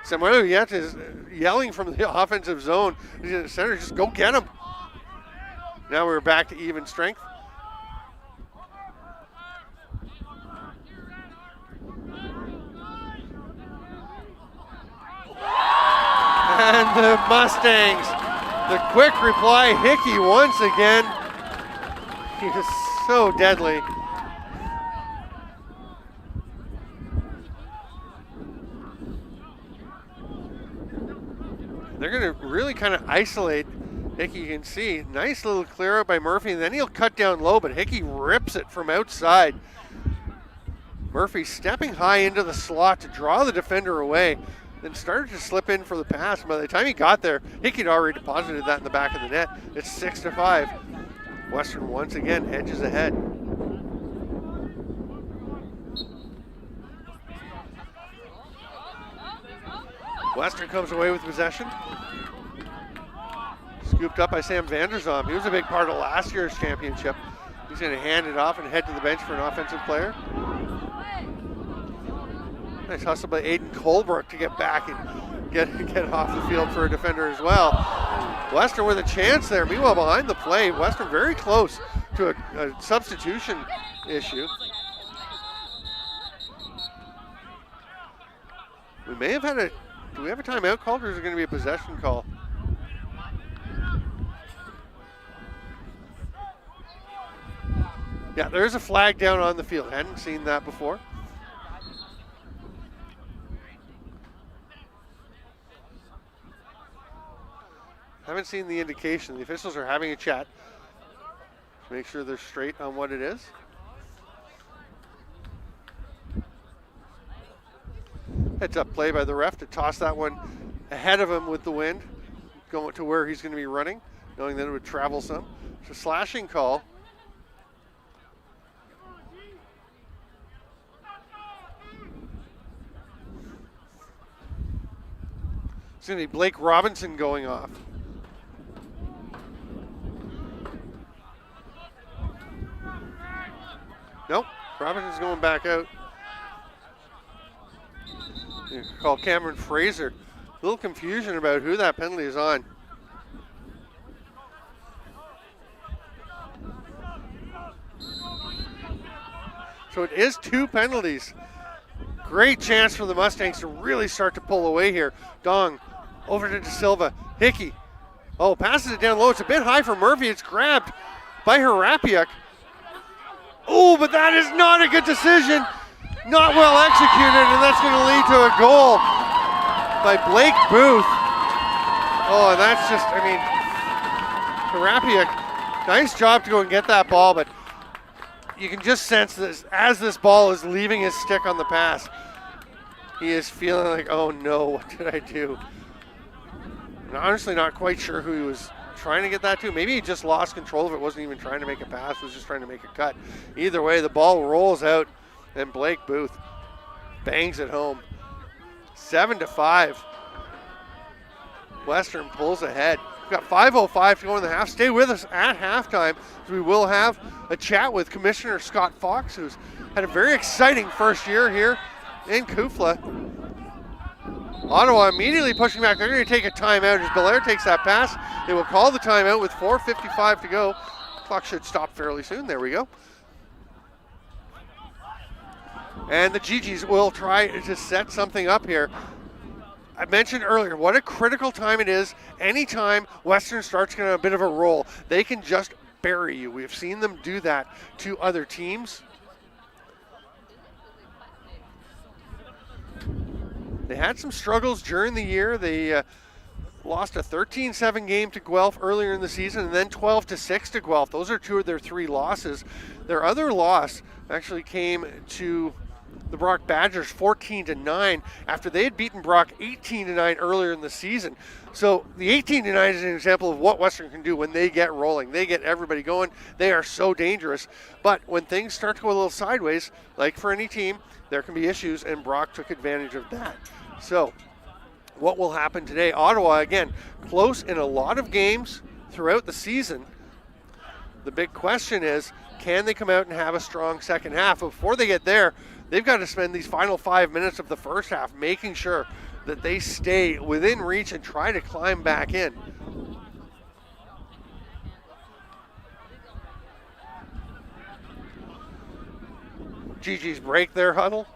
Samuel Yet is yelling from the offensive zone. He's in the center, just go get him. Now we're back to even strength. And the Mustangs, the quick reply, Hickey once again. He is so deadly. They're going to really kind of isolate Hickey. You can see, nice little clear out by Murphy, and then he'll cut down low, but Hickey rips it from outside. Murphy stepping high into the slot to draw the defender away, then started to slip in for the pass. By the time he got there, Hickey had already deposited that in the back of the net. It's 6-5. Western once again edges ahead. Western comes away with possession. Scooped up by Sam Vanderzom. He was a big part of last year's championship. He's going to hand it off and head to the bench for an offensive player. Nice hustle by Aiden Colebrook to get back and get off the field for a defender as well. Western with a chance there. Meanwhile, behind the play, Western very close to a substitution issue. We may have had do we have a timeout called, or is it going to be a possession call? Yeah, there is a flag down on the field. Hadn't seen that before. Haven't seen the indication. The officials are having a chat to make sure they're straight on what it is. Heads up play by the ref to toss that one ahead of him with the wind, going to where he's going to be running, knowing that it would travel some. It's a slashing call. It's going to be Blake Robinson going off. Nope, Robinson's going back out. You call Cameron Fraser. A little confusion about who that penalty is on. So it is 2 penalties. Great chance for the Mustangs to really start to pull away here. Dong over to De Silva. Hickey. Oh, passes it down low. It's a bit high for Murphy. It's grabbed by Harapiak. Oh, but that is not a good decision. Not well executed, and that's going to lead to a goal by Blake Booth. Oh, and that's just, I mean, Harapiak, nice job to go and get that ball, but you can just sense this as this ball is leaving his stick on the pass. He is feeling like, oh no, what did I do? And honestly, not quite sure who he was trying to get that to. Maybe he just lost control of it, wasn't even trying to make a pass, was just trying to make a cut. Either way, the ball rolls out, and Blake Booth bangs it home. 7-5. Western pulls ahead. We've got 5:05 to go in the half. Stay with us at halftime, as we will have a chat with Commissioner Scott Fox, who's had a very exciting first year here in Kufla. Ottawa immediately pushing back. They're going to take a timeout as Belair takes that pass. They will call the timeout with 4:55 to go. Clock should stop fairly soon. There we go. And the GeeGees will try to set something up here. I mentioned earlier what a critical time it is. Anytime Western starts getting a bit of a roll, they can just bury you. We've seen them do that to other teams. They had some struggles during the year. They lost a 13-7 game to Guelph earlier in the season, and then 12-6 to Guelph. Those are 2 of their 3 losses. Their other loss actually came to the Brock Badgers 14-9 after they had beaten Brock 18-9 earlier in the season. So the 18-9 is an example of what Western can do when they get rolling. They get everybody going. They are so dangerous. But when things start to go a little sideways, like for any team, there can be issues, and Brock took advantage of that. So what will happen today? Ottawa, again, close in a lot of games throughout the season. The big question is, can they come out and have a strong second half? But before they get there, they've got to spend these final 5 minutes of the first half making sure that they stay within reach and try to climb back in. GeeGees break their huddle.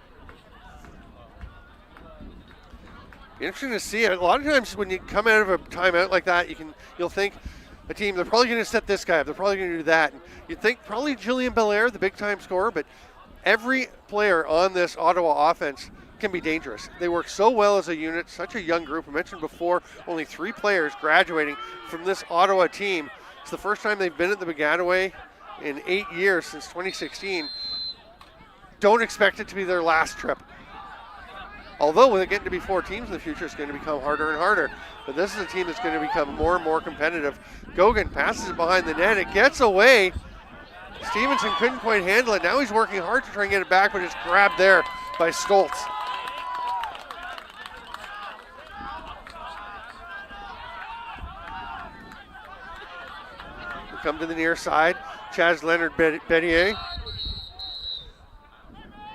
Interesting to see. A lot of times when you come out of a timeout like that, you'll think a team, they're probably going to set this guy up, they're probably going to do that. And you'd think probably Julian Belair, the big-time scorer, but every player on this Ottawa offense can be dangerous. They work so well as a unit, such a young group. I mentioned before, only 3 players graduating from this Ottawa team. It's the first time they've been at the Baggataway in 8 years, since 2016. Don't expect it to be their last trip. Although with it getting to be 4 teams in the future, it's going to become harder and harder. But this is a team that's going to become more and more competitive. Gogan passes it behind the net. It gets away. Stevenson couldn't quite handle it. Now he's working hard to try and get it back, but it's grabbed there by Stoltz. We come to the near side. Chaz Leonard Bettier.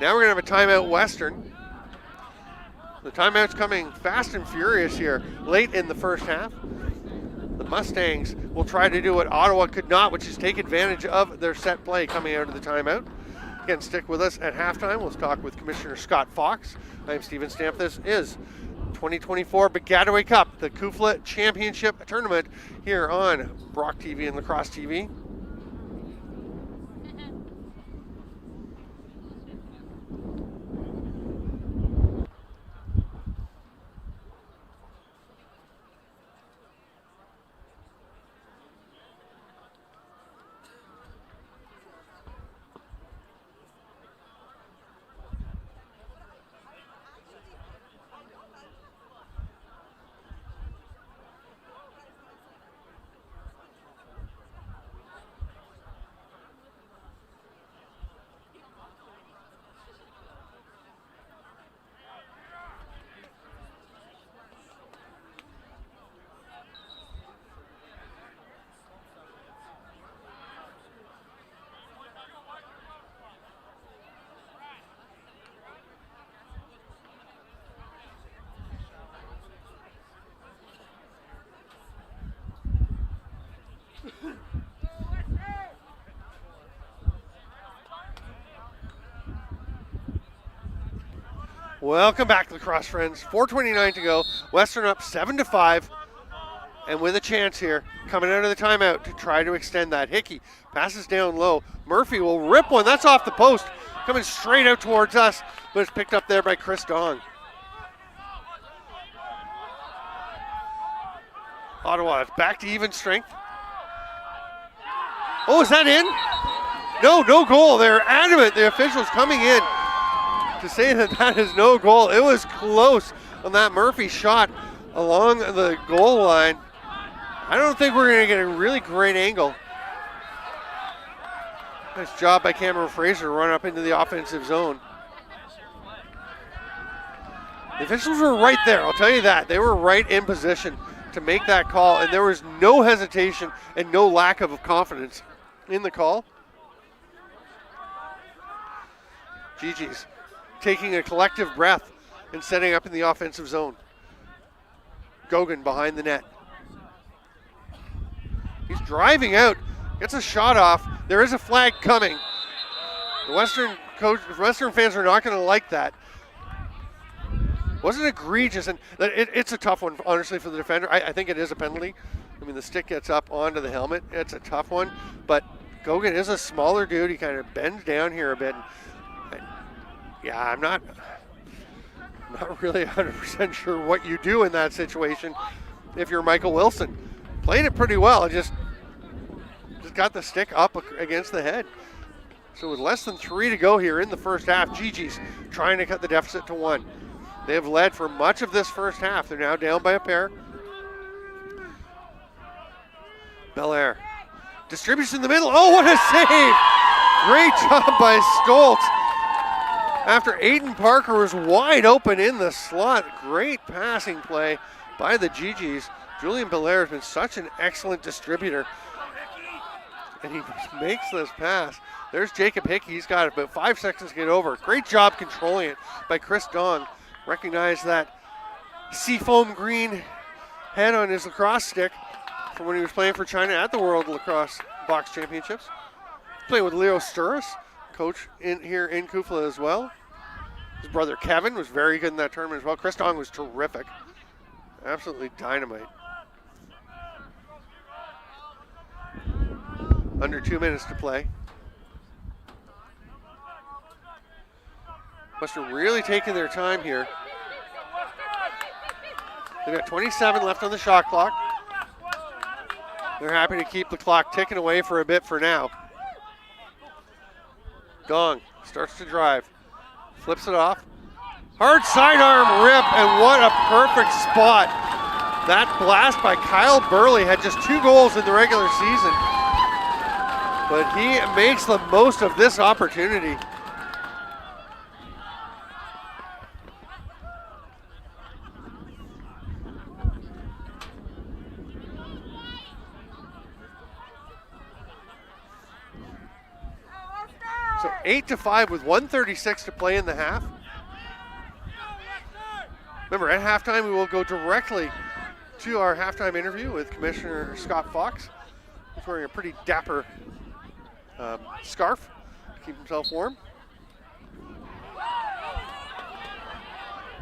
Now we're going to have a timeout Western. The timeout's coming fast and furious here late in the first half. The Mustangs will try to do what Ottawa could not, which is take advantage of their set play coming out of the timeout. Again, stick with us at halftime. We'll talk with Commissioner Scott Fox. I'm Stephen Stamp. This is 2024 Baggataway Cup, the Kufla Championship Tournament here on Brocktv and Lacrosse TV. Welcome back, lacrosse friends. 4:29 to go. Western up 7-5, and with a chance here, coming out of the timeout to try to extend that. Hickey passes down low. Murphy will rip one. That's off the post, coming straight out towards us, but it's picked up there by Chris Dong. Ottawa is back to even strength. Oh, is that in? No goal. They're adamant, the officials coming in to say that is no goal. It was close on that Murphy shot along the goal line. I don't think we're going to get a really great angle. Nice job by Cameron Fraser to run up into the offensive zone. The officials were right there, I'll tell you that. They were right in position to make that call, and there was no hesitation and no lack of confidence in the call. GeeGees taking a collective breath and setting up in the offensive zone. Gogan behind the net. He's driving out, gets a shot off. There is a flag coming. The Western fans are not going to like that. Wasn't egregious, and it's a tough one, honestly, for the defender. I think it is a penalty. I mean, the stick gets up onto the helmet. It's a tough one, but Gogan is a smaller dude. He kind of bends down here a bit. Yeah, I'm not really 100% sure what you do in that situation if you're Michael Wilson. Played it pretty well. Just got the stick up against the head. So with less than 3 to go here in the first half, GeeGees trying to cut the deficit to 1. They have led for much of this first half. They're now down by a pair. Belair distributes in the middle. Oh, what a save! Great job by Stoltz. After Aiden Parker was wide open in the slot. Great passing play by the GeeGees. Julian Belair has been such an excellent distributor. And he makes this pass. There's Jacob Hickey. He's got about 5 seconds to get over. Great job controlling it by Chris Dong. Recognize that seafoam green head on his lacrosse stick from when he was playing for China at the World Lacrosse Box Championships. Playing with Leo Sturris, coach here in Kufla as well. His brother Kevin was very good in that tournament as well. Chris Dong was terrific. Absolutely dynamite. Under 2 minutes to play. Western really taking their time here. They've got 27 left on the shot clock. They're happy to keep the clock ticking away for a bit for now. Dong starts to drive, flips it off. Hard sidearm rip, and what a perfect spot. That blast by Kyle Burley had just 2 goals in the regular season, but he makes the most of this opportunity. So 8-5 with 1:36 to play in the half. Remember, at halftime, we will go directly to our halftime interview with Commissioner Scott Fox. He's wearing a pretty dapper scarf to keep himself warm.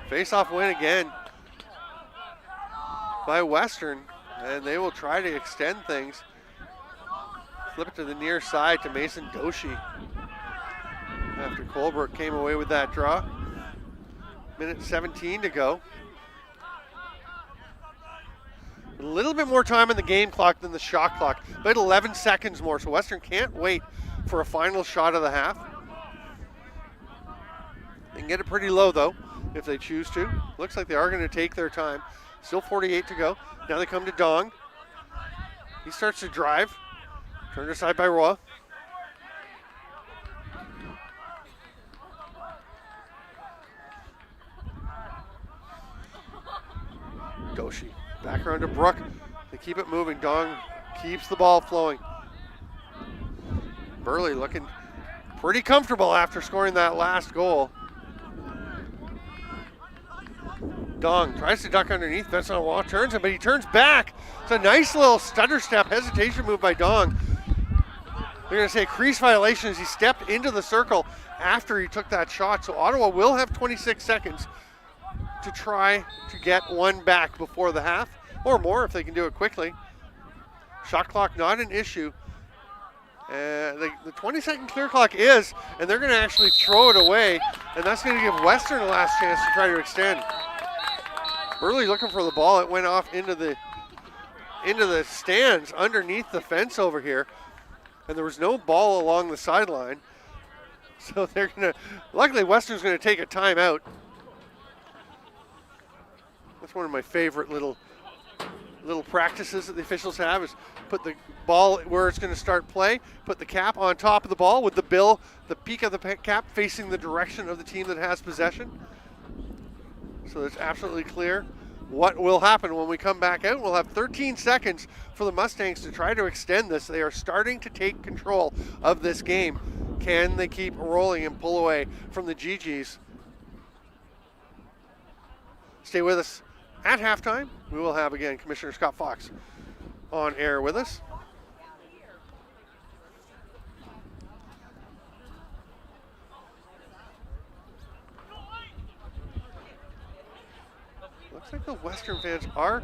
Face-off win again by Western, and they will try to extend things. Flip it to the near side to Mason Doshi after Colebrook came away with that draw. Minute 17 to go. A little bit more time on the game clock than the shot clock, about 11 seconds more, so Western can't wait for a final shot of the half. They can get it pretty low though, if they choose to. Looks like they are going to take their time. Still 48 to go. Now they come to Dong. He starts to drive. Turned aside by Roy. Doshi back around to Brook. They keep it moving. Dong keeps the ball flowing. Burley looking pretty comfortable after scoring that last goal. Dong tries to duck underneath. Vincent Wall turns him, but he turns back. It's a nice little stutter step hesitation move by Dong. They're going to say crease violation as he stepped into the circle after he took that shot. So Ottawa will have 26 seconds to try to get one back before the half, or more if they can do it quickly. Shot clock not an issue. The 20-second clear clock is, and they're going to actually throw it away, and that's going to give Western a last chance to try to extend. Burley looking for the ball. It went off into the stands underneath the fence over here, and there was no ball along the sideline. So they're going to, luckily Western's going to take a timeout. That's one of my favorite little practices that the officials have, is put the ball where it's going to start play, put the cap on top of the ball with the bill, the peak of the cap facing the direction of the team that has possession. So it's absolutely clear what will happen when we come back out. We'll have 13 seconds for the Mustangs to try to extend this. They are starting to take control of this game. Can they keep rolling and pull away from the GeeGees? Stay with us. At halftime, we will have, again, Commissioner Scott Fox on air with us. Looks like the Western fans are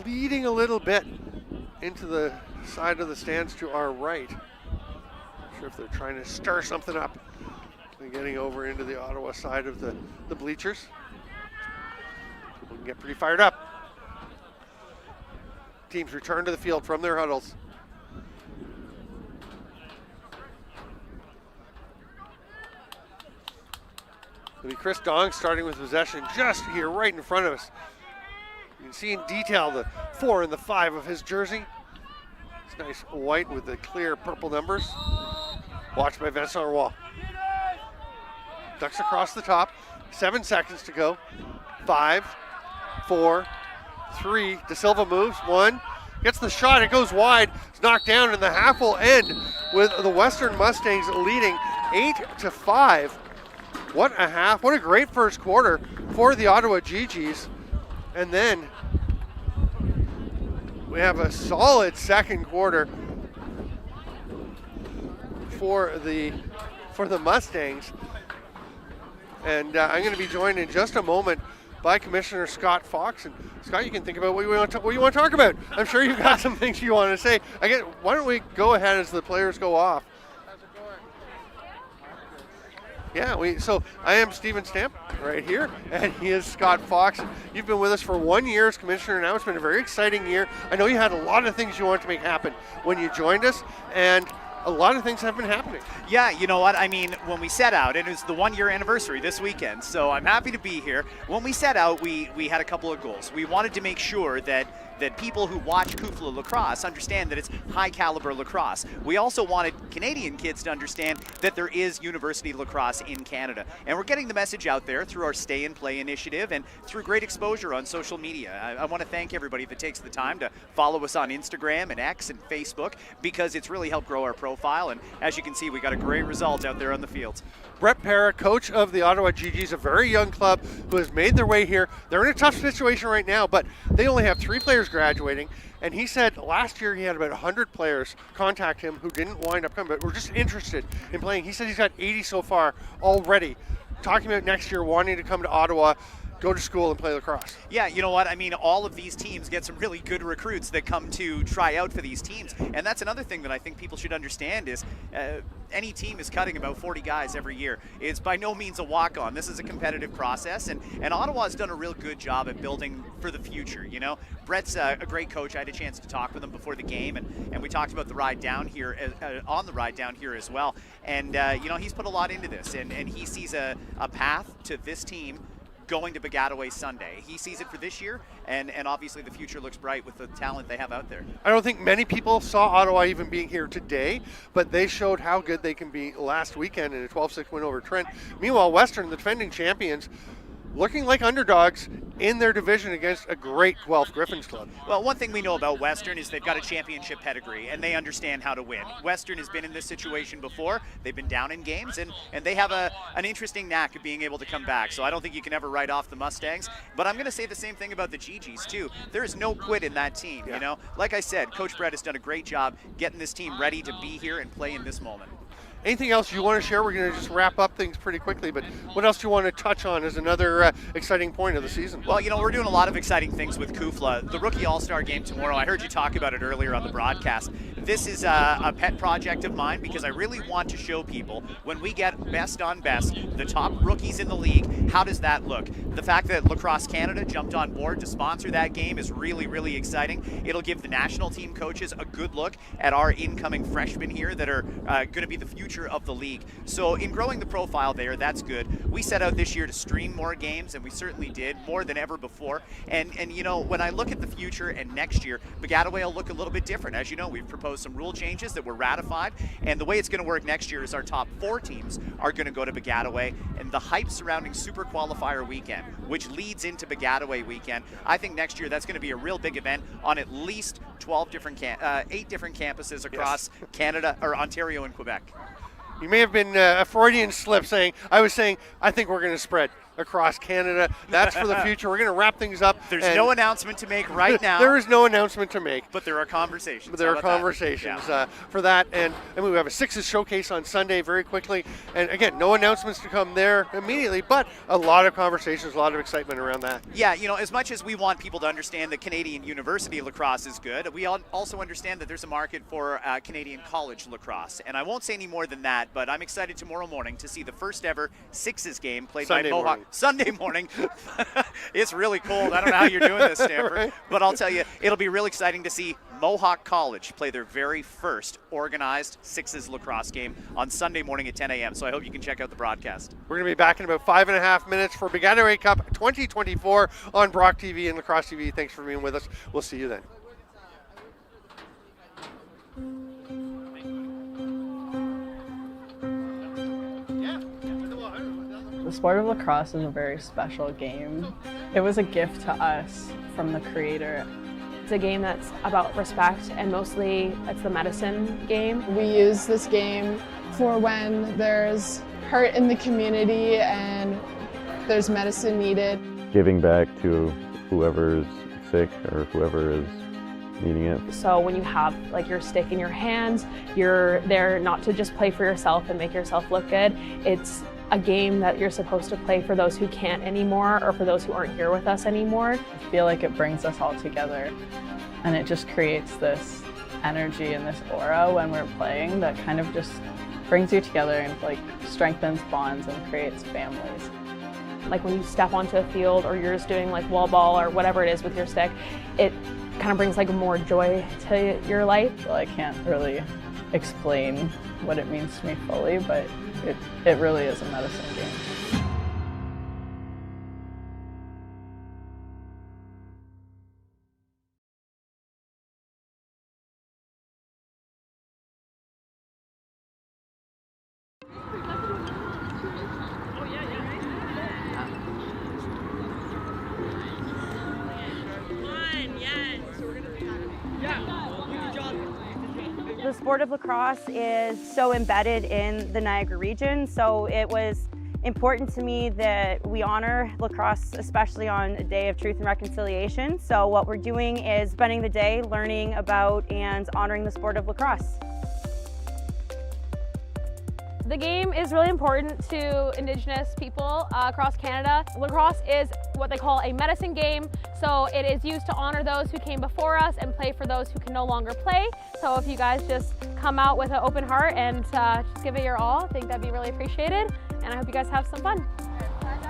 bleeding a little bit into the side of the stands to our right. Not sure if they're trying to stir something up. They're getting over into the Ottawa side of the bleachers. People can get pretty fired up. Teams return to the field from their huddles. It'll be Chris Dong starting with possession just here right in front of us. You can see in detail the 4 and the 5 of his jersey. It's nice white with the clear purple numbers. Watched by Vincent Roy. Ducks across the top. 7 seconds to go. 5, 4, 3. De Silva moves. 1. Gets the shot. It goes wide. It's knocked down, and the half will end with the Western Mustangs leading 8-5. What a half. What a great first quarter for the Ottawa GeeGees. And then we have a solid second quarter for the Mustangs. And I'm going to be joined in just a moment by Commissioner Scott Fox. And Scott, you can think about what you want to talk about. I'm sure you've got some things you want to say. Why don't we go ahead as the players go off? How's it going? Yeah, so I am Stephen Stamp right here, and he is Scott Fox. You've been with us for 1 year as commissioner now. It's been a very exciting year. I know you had a lot of things you wanted to make happen when you joined us, and a lot of things have been happening. Yeah, you know what? I mean, when we set out, and it was the 1 year anniversary this weekend, so I'm happy to be here. When we set out, we had a couple of goals. We wanted to make sure that people who watch CUFLA lacrosse understand that it's high caliber lacrosse. We also wanted Canadian kids to understand that there is university lacrosse in Canada. And we're getting the message out there through our Stay and Play initiative and through great exposure on social media. I want to thank everybody that takes the time to follow us on Instagram and X and Facebook, because it's really helped grow our profile. And as you can see, we got a great result out there on the fields. Brett Para, coach of the Ottawa GeeGees, a very young club who has made their way here. They're in a tough situation right now, but they only have 3 players graduating. And he said last year he had about 100 players contact him who didn't wind up coming, but were just interested in playing. He said he's got 80 so far already, talking about next year wanting to come to Ottawa, go to school and play lacrosse. Yeah, you know what? I mean, all of these teams get some really good recruits that come to try out for these teams. And that's another thing that I think people should understand is any team is cutting about 40 guys every year. It's by no means a walk-on. This is a competitive process, and Ottawa's done a real good job at building for the future, you know? Brett's a great coach. I had a chance to talk with him before the game, and we talked about the ride down here, on the ride down here as well. And, you know, he's put a lot into this, and he sees a path to this team going to Baggataway Sunday. He sees it for this year, and obviously the future looks bright with the talent they have out there. I don't think many people saw Ottawa even being here today, but they showed how good they can be last weekend in a 12-6 win over Trent. Meanwhile, Western, the defending champions, looking like underdogs in their division against a great Guelph Griffins club. Well, one thing we know about Western is they've got a championship pedigree, and they understand how to win. Western has been in this situation before. They've been down in games, and they have an interesting knack of being able to come back. So I don't think you can ever write off the Mustangs. But I'm going to say the same thing about the GeeGees, too. There is no quit in that team, you know? Like I said, Coach Brett has done a great job getting this team ready to be here and play in this moment. Anything else you want to share? We're going to just wrap up things pretty quickly, but what else do you want to touch on as another exciting point of the season? Well, you know, we're doing a lot of exciting things with CUFLA. The Rookie All-Star game tomorrow, I heard you talk about it earlier on the broadcast. This is a pet project of mine because I really want to show people when we get best on best, the top rookies in the league, how does that look? The fact that Lacrosse Canada jumped on board to sponsor that game is really, really exciting. It'll give the national team coaches a good look at our incoming freshmen here that are going to be the future of the league. So in growing the profile there, that's good. We set out this year to stream more games, and we certainly did, more than ever before. And you know, when I look at the future and next year, Baggataway will look a little bit different. As you know, we've proposed some rule changes that were ratified, and the way it's going to work next year is our top 4 teams are going to go to Baggataway, and the hype surrounding Super Qualifier Weekend, which leads into Baggataway Weekend, I think next year that's going to be a real big event on at least 8 different campuses across Canada, or Ontario and Quebec. You may have been a Freudian slip saying, I think we're going to spread across Canada. That's for the future. We're going to wrap things up. There's no announcement to make right now. There is no announcement to make. But there are conversations. But there are conversations for that. And we have a Sixes showcase on Sunday very quickly. And again, no announcements to come there immediately, but a lot of conversations, a lot of excitement around that. Yeah, you know, as much as we want people to understand that Canadian university lacrosse is good, we also understand that there's a market for Canadian college lacrosse. And I won't say any more than that, but I'm excited tomorrow morning to see the first ever Sixes game played Sunday by Mohawk. Morning. Sunday morning. It's really cold. I don't know how you're doing this, Stanford. Right. But I'll tell you, it'll be really exciting to see Mohawk College play their very first organized sixes lacrosse game on Sunday morning at 10 a.m. So I hope you can check out the broadcast. We're going to be back in about 5.5 minutes for Baggataway Cup 2024 on Brocktv and Lacrosse TV. Thanks for being with us. We'll see you then. The sport of lacrosse is a very special game. It was a gift to us from the creator. It's a game that's about respect, and mostly it's the medicine game. We use this game for when there's hurt in the community and there's medicine needed. Giving back to whoever is sick or whoever is needing it. So when you have like your stick in your hands, you're there not to just play for yourself and make yourself look good. It's a game that you're supposed to play for those who can't anymore, or for those who aren't here with us anymore. I feel like it brings us all together, and it just creates this energy and this aura when we're playing that kind of just brings you together and like strengthens bonds and creates families. Like when you step onto a field, or you're just doing like wall ball or whatever it is with your stick, it kind of brings like more joy to your life. Well, I can't really explain what it means to me fully, but it really is a medicine game. The sport of lacrosse is so embedded in the Niagara region, so it was important to me that we honor lacrosse, especially on a day of truth and reconciliation. So what we're doing is spending the day learning about and honoring the sport of lacrosse. The game is really important to Indigenous people across Canada. Lacrosse is what they call a medicine game, so it is used to honor those who came before us and play for those who can no longer play. So if you guys just come out with an open heart and just give it your all, I think that'd be really appreciated, and I hope you guys have some fun. That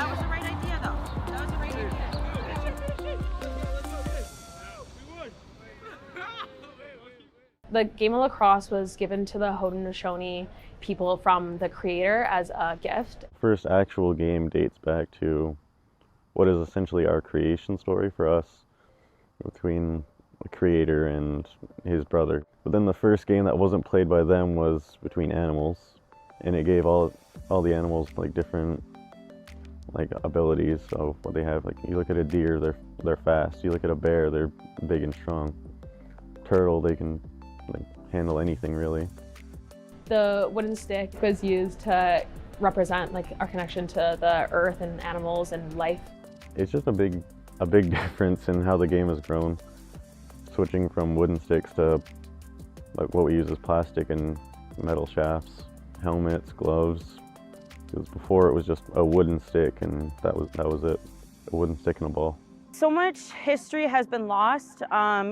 was the right idea though. That was the right idea. The game of lacrosse was given to the Haudenosaunee people from the creator as a gift. First actual game dates back to what is essentially our creation story for us, between the creator and his brother. But then the first game that wasn't played by them was between animals, and it gave all the animals like different like abilities. So what they have, like you look at a deer, they're fast. You look at a bear, they're big and strong. Turtle, they can like handle anything really. The wooden stick was used to represent like our connection to the earth and animals and life. It's just a big difference in how the game has grown, switching from wooden sticks to like what we use as plastic and metal shafts, helmets, gloves. Because before it was just a wooden stick, and that was it, a wooden stick and a ball. So much history has been lost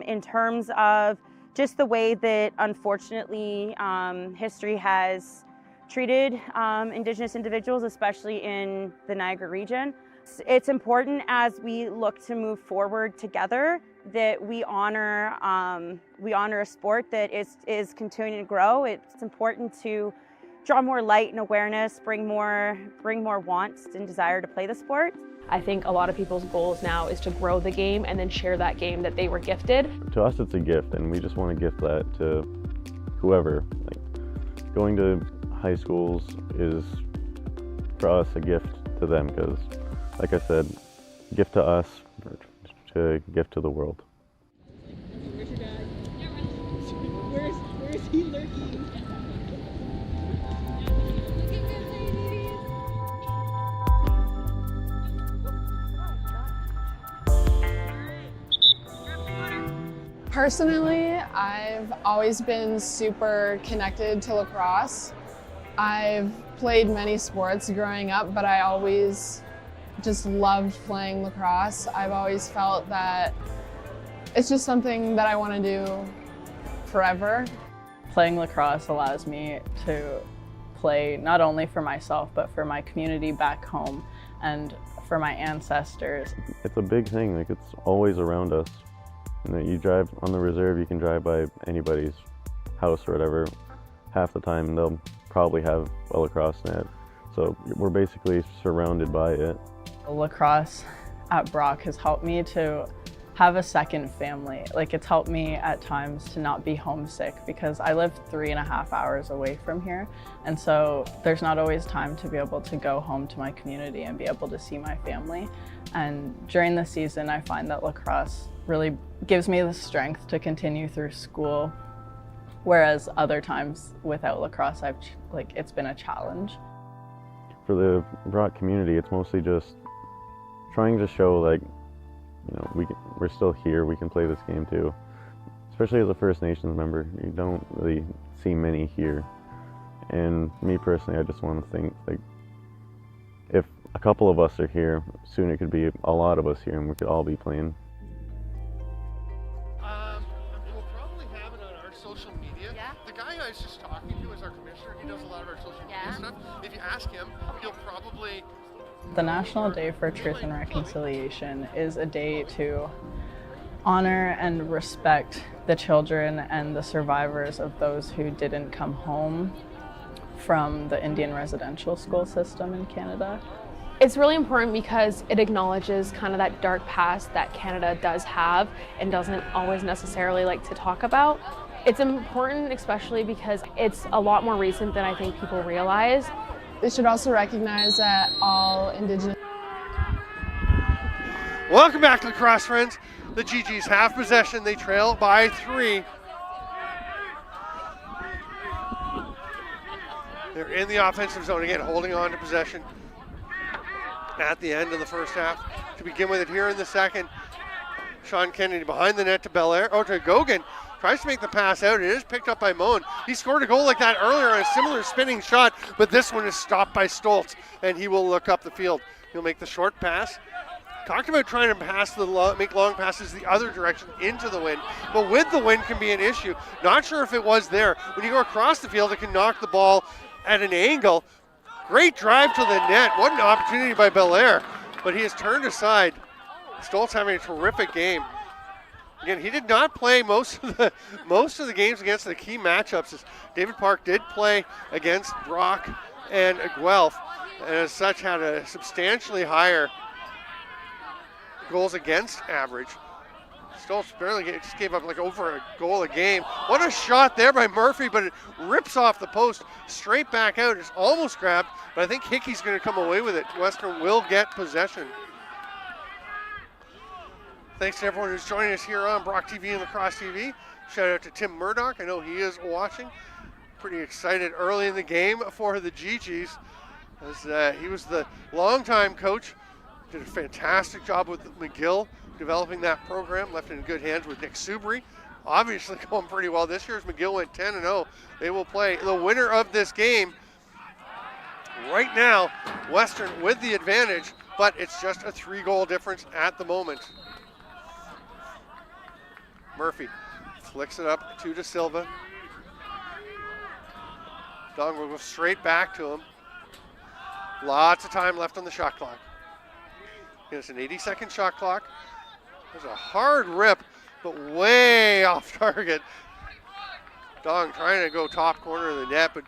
in terms of just the way that, unfortunately, history has treated Indigenous individuals, especially in the Niagara region. It's important as we look to move forward together that we honor a sport that is continuing to grow. It's important to draw more light and awareness, bring more wants and desire to play the sport. I think a lot of people's goals now is to grow the game and then share that game that they were gifted. To us it's a gift, and we just want to gift that to whoever. Like, going to high schools is for us a gift to them, because like I said, gift to us, to gift to the world. Where's your dad? Where's he lurking? Personally, I've always been super connected to lacrosse. I've played many sports growing up, but I always just loved playing lacrosse. I've always felt that it's just something that I want to do forever. Playing lacrosse allows me to play not only for myself, but for my community back home and for my ancestors. It's a big thing, like it's always around us. You know, you drive on the reserve, you can drive by anybody's house or whatever. Half the time they'll probably have a lacrosse net. So we're basically surrounded by it. Lacrosse at Brock has helped me to have a second family. Like, it's helped me at times to not be homesick because I live 3.5 hours away from here. And so there's not always time to be able to go home to my community and be able to see my family. And during the season, I find that lacrosse really gives me the strength to continue through school. Whereas other times without lacrosse, it's been a challenge. For the Brock community, it's mostly just trying to show, like, you know, we're still here, we can play this game too. Especially as a First Nations member, you don't really see many here. And me personally, I just want to think, like, if a couple of us are here, soon it could be a lot of us here and we could all be playing. We'll probably have it on our social media. Yeah. The guy I was just talking to is our commissioner. He does a lot of our social media Yeah. stuff. If you ask him, he'll probably... The National Day for Truth and Reconciliation is a day to honor and respect the children and the survivors of those who didn't come home from the Indian residential school system in Canada. It's really important because it acknowledges kind of that dark past that Canada does have and doesn't always necessarily like to talk about. It's important especially because it's a lot more recent than I think people realize. They should also recognize that all Indigenous... Welcome back to lacrosse, friends. The GeeGees have possession. They trail by 3. They're in the offensive zone again, holding on to possession at the end of the first half. To begin with it here in the second, Sean Kennedy behind the net to Belair. Oh, to Gogan. Tries to make the pass out. It is picked up by Moen. He scored a goal like that earlier on a similar spinning shot, but this one is stopped by Stoltz, and he will look up the field. He'll make the short pass. Talked about trying to make long passes the other direction into the wind, but with the wind can be an issue. Not sure if it was there. When you go across the field, it can knock the ball at an angle. Great drive to the net. What an opportunity by Belair, but he is turned aside. Stoltz having a terrific game. Again, he did not play most of the games against the key matchups. As David Park did play against Brock and Guelph, and as such had a substantially higher goals against average. Stoltz barely just gave up like over a goal a game. What a shot there by Murphy, but it rips off the post straight back out. It's almost grabbed, but I think Hickey's going to come away with it. Western will get possession. Thanks to everyone who's joining us here on Brocktv and Lacrosse TV. Shout out to Tim Murdoch. I know he is watching. Pretty excited early in the game for the GeeGees, as he was the longtime coach. Did a fantastic job with McGill developing that program. Left it in good hands with Nick Subry. Obviously going pretty well this year as McGill went 10-0. They will play the winner of this game. Right now, Western with the advantage, but it's just a 3-goal difference at the moment. Murphy flicks it up to De Silva. Dong will go straight back to him. Lots of time left on the shot clock. It's an 80-second shot clock. There's a hard rip, but way off target. Dong trying to go top corner of the net, but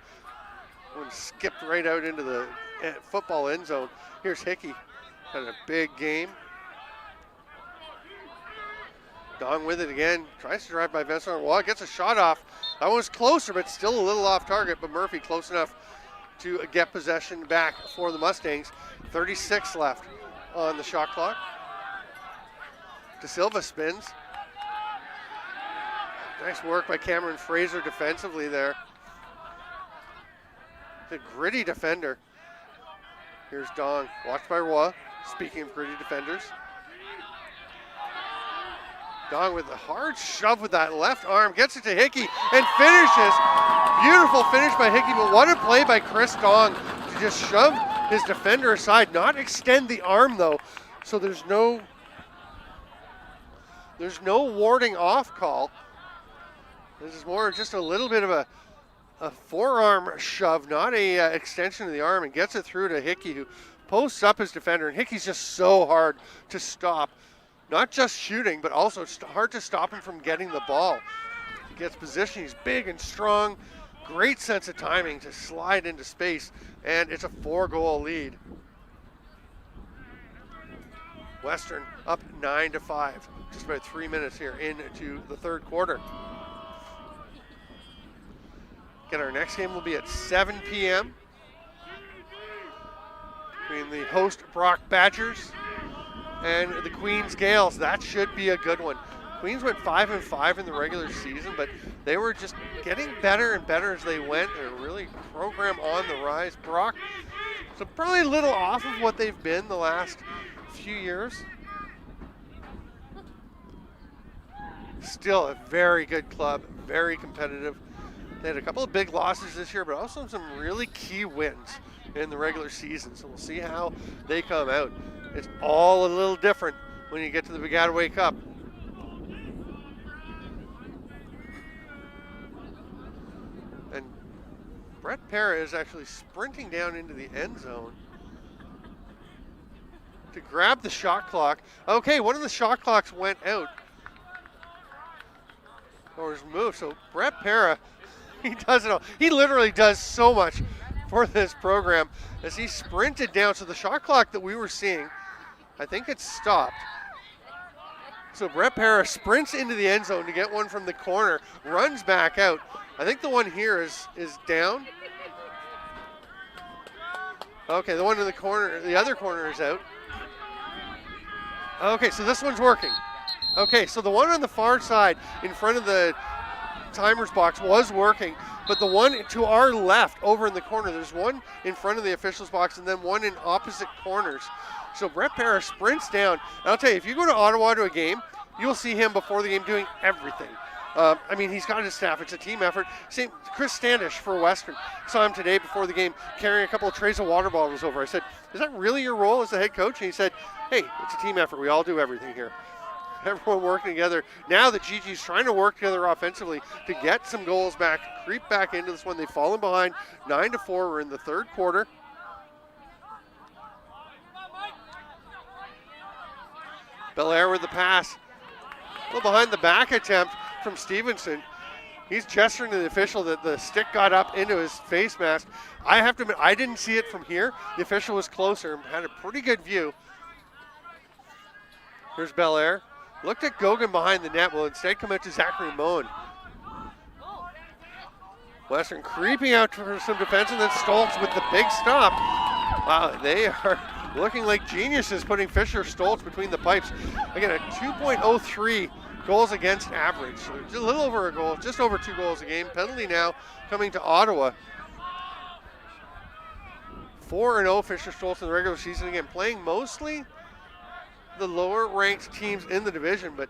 one skipped right out into the football end zone. Here's Hickey. Had a big game. Dong with it again, tries to drive by Vincent. Well, gets a shot off. That one was closer, but still a little off target, but Murphy close enough to get possession back for the Mustangs. 36 left on the shot clock. De Silva spins. Nice work by Cameron Fraser defensively there. The gritty defender. Here's Dong, watched by Roy. Speaking of gritty defenders. Dong with a hard shove with that left arm, gets it to Hickey and finishes. Beautiful finish by Hickey, but what a play by Chris Dong to just shove his defender aside, not extend the arm though. So there's no warding off call. This is more just a little bit of a A forearm shove, not a extension of the arm, and gets it through to Hickey, who posts up his defender. And Hickey's just so hard to stop. Not just shooting, but also it's hard to stop him from getting the ball. He gets position, he's big and strong. Great sense of timing to slide into space, and it's a 4-goal lead. Western up 9-5, just about 3 minutes here into the third quarter. Again, our next game will be at 7 p.m. between the host Brock Badgers and the Queens Gales. That should be a good one. Queens went 5-5 in the regular season, but they were just getting better and better as they went. They're really program on the rise. Brock, so probably a little off of what they've been the last few years. Still a very good club, very competitive. They had a couple of big losses this year, but also some really key wins in the regular season. So we'll see how they come out. It's all a little different when you get to the Baggataway Cup. And Brett Parra is actually sprinting down into the end zone to grab the shot clock. Okay, one of the shot clocks went out or was moved. So Brett Parra, he does it all. He literally does so much for this program as he sprinted down. So the shot clock that we were seeing, I think it's stopped. So Brett Parra sprints into the end zone to get one from the corner, runs back out. I think the one here is down. Okay, the one in the corner, the other corner is out. Okay, so this one's working. Okay, so the one on the far side in front of the timer's box was working, but the one to our left over in the corner, there's one in front of the officials box and then one in opposite corners. So Brett Parra sprints down. And I'll tell you, if you go to Ottawa to a game, you'll see him before the game doing everything. I mean, he's got his staff. It's a team effort. Same, Chris Standish for Western. Saw him today before the game carrying a couple of trays of water bottles over. I said, is that really your role as the head coach? And he said, hey, it's a team effort. We all do everything here. Everyone working together. Now the GeeGees trying to work together offensively to get some goals back, creep back into this one. They've fallen behind 9-4. We're in the third quarter. Belair with the pass. A little behind the back attempt from Stevenson. He's gesturing to the official that the stick got up into his face mask. I have to admit, I didn't see it from here. The official was closer and had a pretty good view. Here's Belair. Looked at Gogan behind the net. Will instead come out to Zachary Moen. Western creeping out for some defense, and then Stoltz with the big stop. Wow, they are looking like geniuses putting Fisher Stoltz between the pipes. Again, a 2.03 goals against average. So just a little over a goal, just over 2 goals a game. Penalty now coming to Ottawa. 4-0 Fisher Stoltz in the regular season. Again, playing mostly the lower ranked teams in the division, but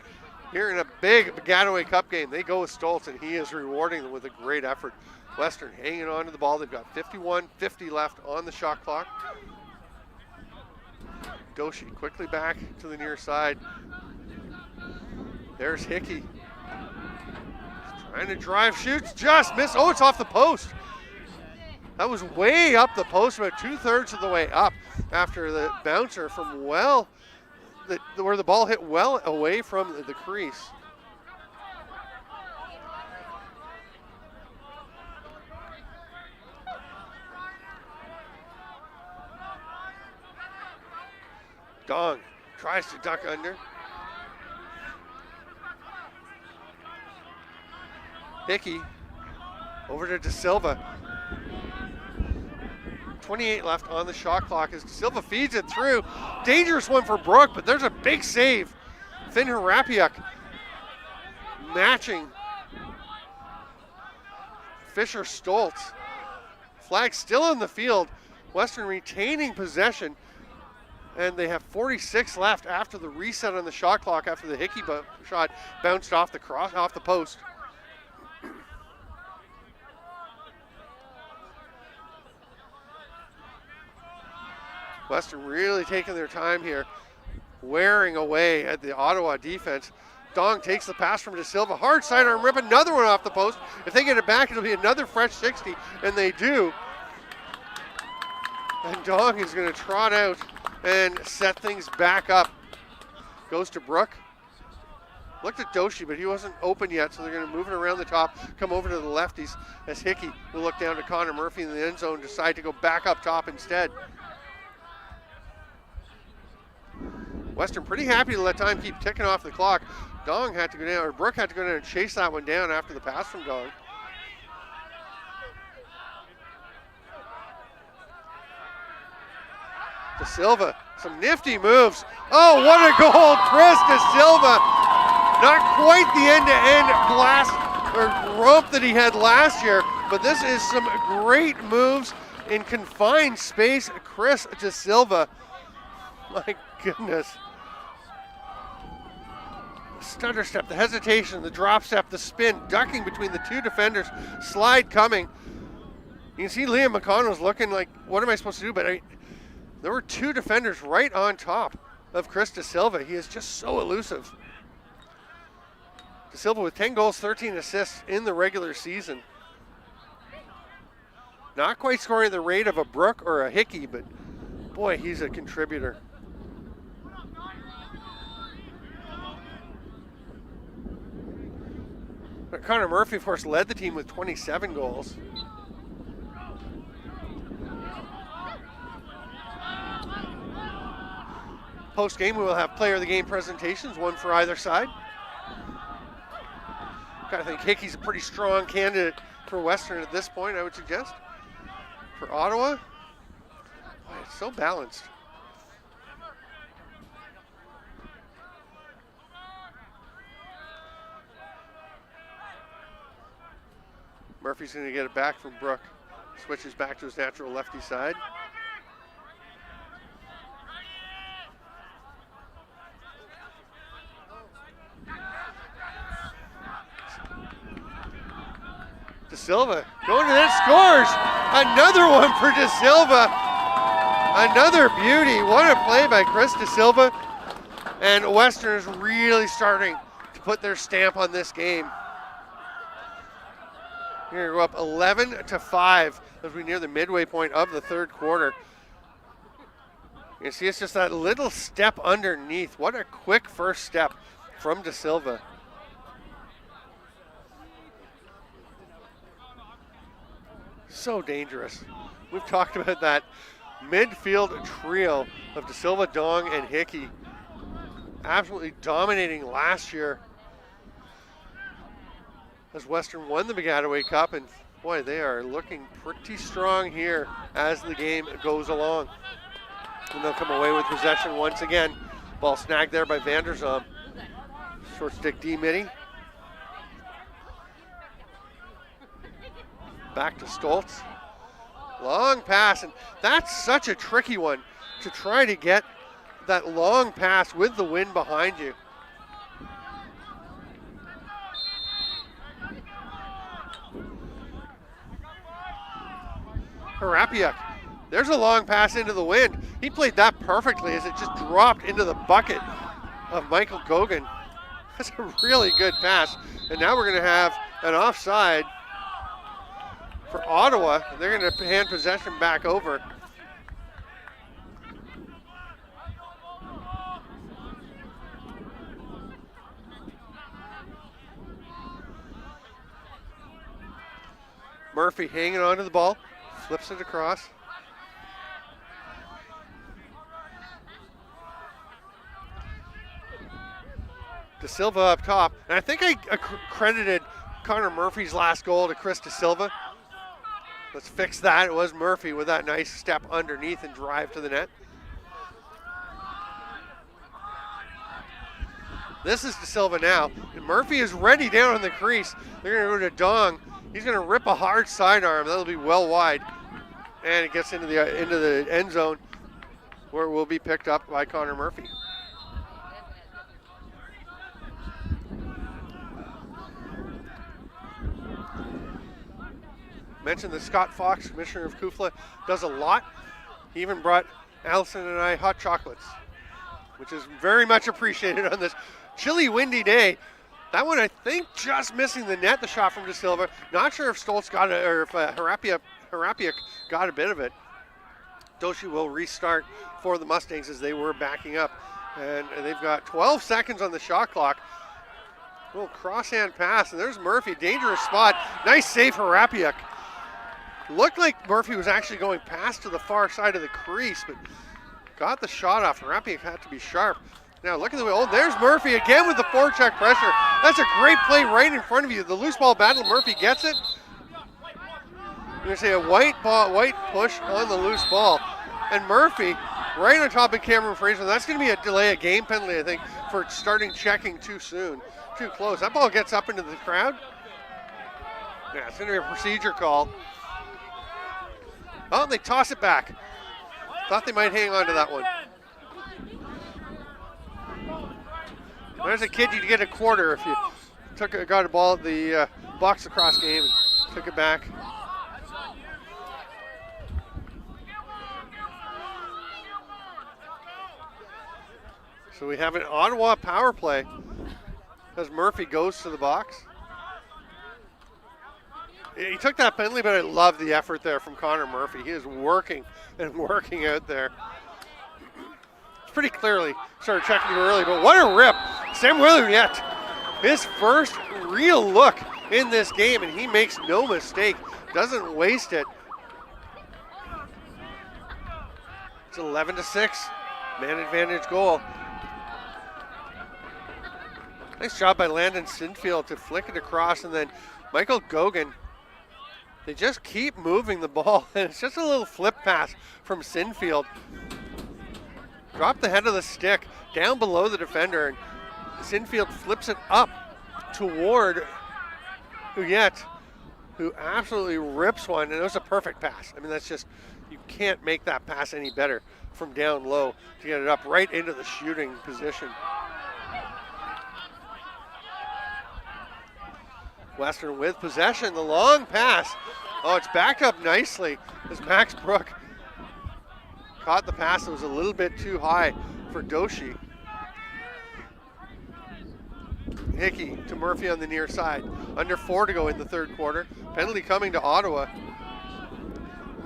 here in a big Baggataway Cup game, they go with Stoltz, and he is rewarding them with a great effort. Western hanging on to the ball. They've got 51:50 left on the shot clock. Doshi quickly back to the near side. There's Hickey. Trying to drive, shoots, just missed. Oh, it's off the post. That was way up the post, about 2/3 of the way up after the bouncer from where the ball hit well away from the crease. Dong tries to duck under. Hickey over to De Silva. 28 left on the shot clock as De Silva feeds it through. Dangerous one for Brooke, but there's a big save. Finn Harapiuk matching Fisher Stoltz. Flag still in the field. Western retaining possession. And they have 46 left after the reset on the shot clock after the Hickey shot bounced off the post. Western really taking their time here, wearing away at the Ottawa defense. Dong takes the pass from De Silva. Hard sidearm rip, another one off the post. If they get it back, it'll be another fresh 60, and they do. And Dong is going to trot out and set things back up. Goes to Brook. Looked at Doshi, but he wasn't open yet, so they're going to move it around the top, come over to the lefties as Hickey will look down to Connor Murphy in the end zone, decide to go back up top instead. Western pretty happy to let time keep ticking off the clock. Dong had to go down, or Brook had to go down and chase that one down after the pass from Dong. De Silva, some nifty moves. Oh, what a goal, Chris De Silva. Not quite the end-to-end blast or rope that he had last year, but this is some great moves in confined space. Chris De Silva, my goodness. Stutter step, the hesitation, the drop step, the spin, ducking between the two defenders, slide coming. You can see Liam McConnell's looking like, what am I supposed to do? But there were two defenders right on top of Chris De Silva. He is just so elusive. De Silva with 10 goals, 13 assists in the regular season. Not quite scoring at the rate of a Brook or a Hickey, but boy, he's a contributor. But Connor Murphy, of course, led the team with 27 goals. Post-game, we will have player of the game presentations, one for either side. I think Hickey's a pretty strong candidate for Western at this point, I would suggest. For Ottawa, boy, it's so balanced. Murphy's going to get it back from Brook. Switches back to his natural lefty side. De Silva going to that, scores! Another one for De Silva. Another beauty. What a play by Chris De Silva. And Western is really starting to put their stamp on this game. We're going to go up 11-5 as we near the midway point of the third quarter. You see it's just that little step underneath. What a quick first step from De Silva. So dangerous. We've talked about that midfield trio of De Silva, Dong, and Hickey. Absolutely dominating last year as Western won the Baggataway Cup, and boy, they are looking pretty strong here as the game goes along. And they'll come away with possession once again. Ball snagged there by Vanderzom. Short stick D-Mitty. Back to Stoltz. Long pass, and that's such a tricky one to try to get that long pass with the wind behind you. Harapiak, there's a long pass into the wind. He played that perfectly as it just dropped into the bucket of Michael Gogan. That's a really good pass. And now we're going to have an offside for Ottawa. They're going to hand possession back over. Murphy hanging on to the ball, flips it across. De Silva up top, and I think I credited Connor Murphy's last goal to Chris De Silva. Let's fix that. It was Murphy with that nice step underneath and drive to the net. This is De Silva now. And Murphy is ready down in the crease. They're going to go to Dong. He's going to rip a hard sidearm. That'll be well wide. And it gets into the end zone where it will be picked up by Connor Murphy. Mentioned that Scott Fox, commissioner of CUFLA, does a lot. He even brought Allison and I hot chocolates. which is very much appreciated on this chilly, windy day. That one, I think, just missing the net, the shot from De Silva. Not sure if Stoltz got it or if Harapiak got a bit of it. Doshi will restart for the Mustangs as they were backing up. And they've got 12 seconds on the shot clock. Little cross-hand pass, and there's Murphy, dangerous spot. Nice save, Harapiak. Looked like Murphy was actually going past to the far side of the crease, but got the shot off. Harapiak had to be sharp. Now look at the way, oh, there's Murphy again with the forecheck pressure. That's a great play right in front of you. The loose ball battle, Murphy gets it. I'm gonna say a white push on the loose ball. And Murphy, right on top of Cameron Fraser. That's gonna be a delay of game penalty, I think, for starting checking too soon, too close. That ball gets up into the crowd. Yeah, it's gonna be a procedure call. Oh, they toss it back. Thought they might hang on to that one. There's a kid, you'd get a quarter if you got a ball at the box lacrosse game and took it back. So we have an Ottawa power play as Murphy goes to the box. He took that penalty, but I love the effort there from Connor Murphy. He is working and working out there. Pretty clearly started checking too early, but what a rip. Sam Willard, his first real look in this game, and he makes no mistake, doesn't waste it. It's 11-6, man advantage goal. Nice job by Landon Sinfield to flick it across, and then Michael Gogan. They just keep moving the ball, and it's just a little flip pass from Sinfield. Drop the head of the stick down below the defender, and Sinfield flips it up toward Huyet, who absolutely rips one, and it was a perfect pass. I mean, that's just, you can't make that pass any better from down low to get it up right into the shooting position. Western with possession, the long pass. Oh, it's backed up nicely as Max Brook caught the pass that was a little bit too high for Doshi. Hickey to Murphy on the near side. Under 4 to go in the third quarter. Penalty coming to Ottawa.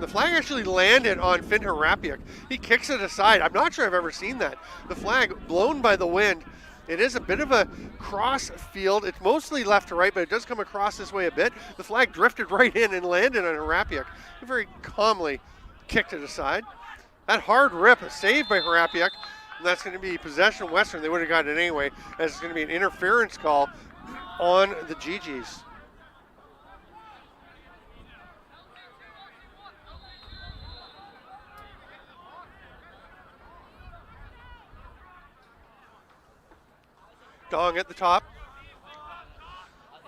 The flag actually landed on Finn Harapiak. He kicks it aside. I'm not sure I've ever seen that. The flag blown by the wind. It is a bit of a cross field. It's mostly left to right, but it does come across this way a bit. The flag drifted right in and landed on Harapiak. He very calmly kicked it aside. That hard rip, a save by Harapiak, and that's going to be possession Western. They would have gotten it anyway, as it's going to be an interference call on the GeeGees. Dong at the top.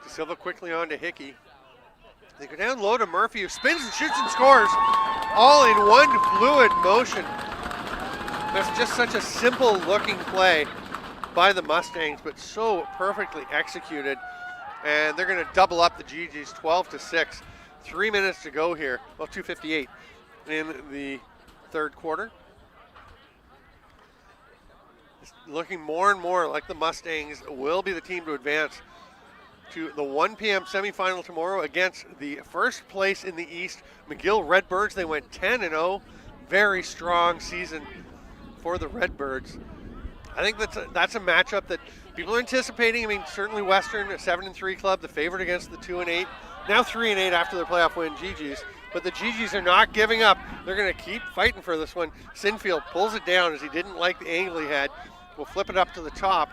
De Silva quickly on to Hickey. They go down low to Murphy, who spins and shoots and scores, all in one fluid motion. That's just such a simple looking play by the Mustangs, but so perfectly executed. And they're going to double up the GeeGees 12-6. 3 minutes to go here. Well, 2:58 in the third quarter. It's looking more and more like the Mustangs will be the team to advance to the 1 p.m. semifinal tomorrow against the first place in the East, McGill Redbirds. They went 10-0. Very strong season for the Redbirds. I think that's a matchup that people are anticipating. I mean, certainly Western, a 7-3 club, the favorite against the 2-8. Now 3-8 after their playoff win, GeeGees. But the GeeGees are not giving up. They're going to keep fighting for this one. Sinfield pulls it down as he didn't like the angle he had. We'll flip it up to the top.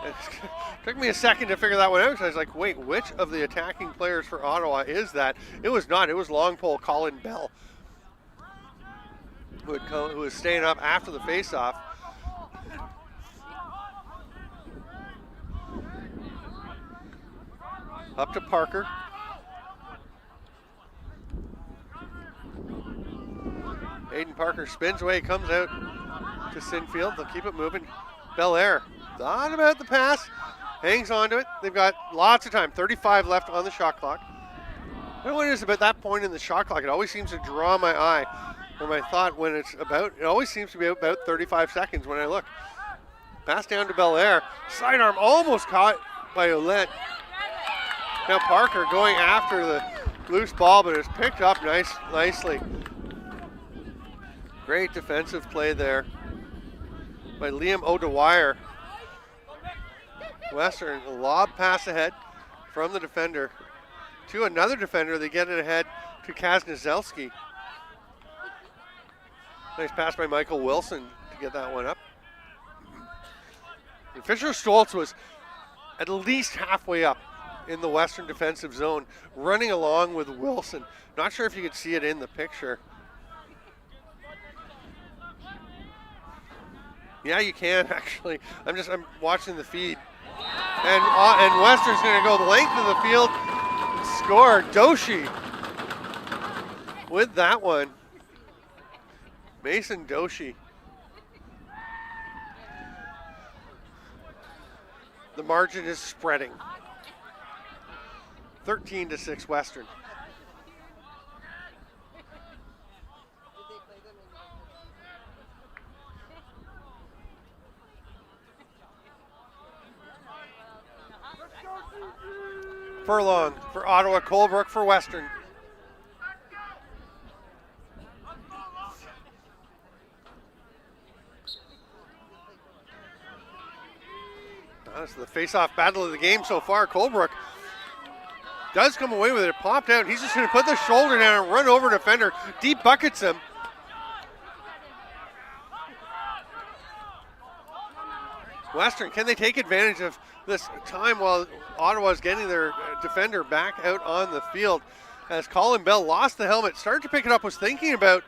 It took me a second to figure that one out. I was like, wait, which of the attacking players for Ottawa is that? It was not. It was long pole Colin Bell, who was staying up after the faceoff. Up to Parker. Aiden Parker spins away, comes out to Sinfield. They'll keep it moving. Belair, thought about the pass, hangs on to it. They've got lots of time, 35 left on the shot clock. I don't know what it is about that point in the shot clock. It always seems to draw my eye. Or my thought when it's about, it always seems to be about 35 seconds when I look. Pass down to Belair. Sidearm almost caught by Olette. Now Parker going after the loose ball, but it's picked up nicely. Great defensive play there by Liam O'Dwyer. Western lob pass ahead from the defender to another defender. They get it ahead to Kaznozelski. Nice pass by Michael Wilson to get that one up. And Fisher Stoltz was at least halfway up in the Western defensive zone, running along with Wilson. Not sure if you could see it in the picture. Yeah, you can actually. I'm watching the feed. And Western's going to go the length of the field. Score. Doshi with that one. Mason Doshi. The margin is spreading. 13-6 Western. Furlong for Ottawa, Colebrook for Western. That's the face-off battle of the game so far. Colebrook does come away with it. It popped out. He's just going to put the shoulder down and run over defender. Deep buckets him. Western, can they take advantage of this time while Ottawa's getting their defender back out on the field? As Colin Bell lost the helmet, started to pick it up, was thinking about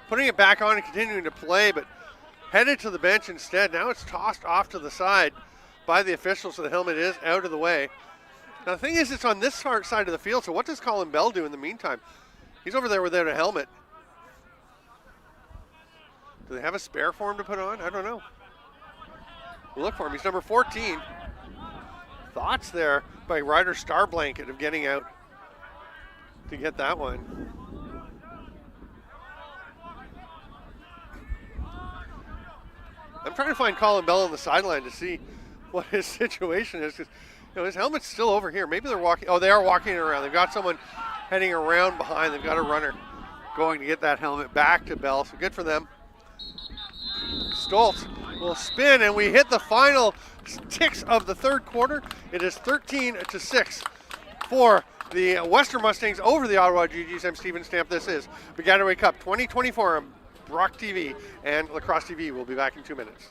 putting it back on and continuing to play, but headed to the bench instead. Now it's tossed off to the side by the officials, so the helmet is out of the way. Now the thing is, it's on this side of the field, so what does Colin Bell do in the meantime? He's over there without a helmet. Do they have a spare for him to put on? I don't know. We'll look for him. He's number 14. Thoughts there by Ryder Starblanket of getting out to get that one. I'm trying to find Colin Bell on the sideline to see what his situation is, because his helmet's still over here. Maybe they're walking. Oh, they are walking it around. They've got someone heading around behind. They've got a runner going to get that helmet back to Bell. So good for them. Stoltz will spin, and we hit the final ticks of the third quarter. It is 13-6 for the Western Mustangs over the Ottawa GeeGees. I'm Steven Stamp. This is Baggataway Cup 2024 on Brocktv and Lacrosse TV. We'll be back in 2 minutes.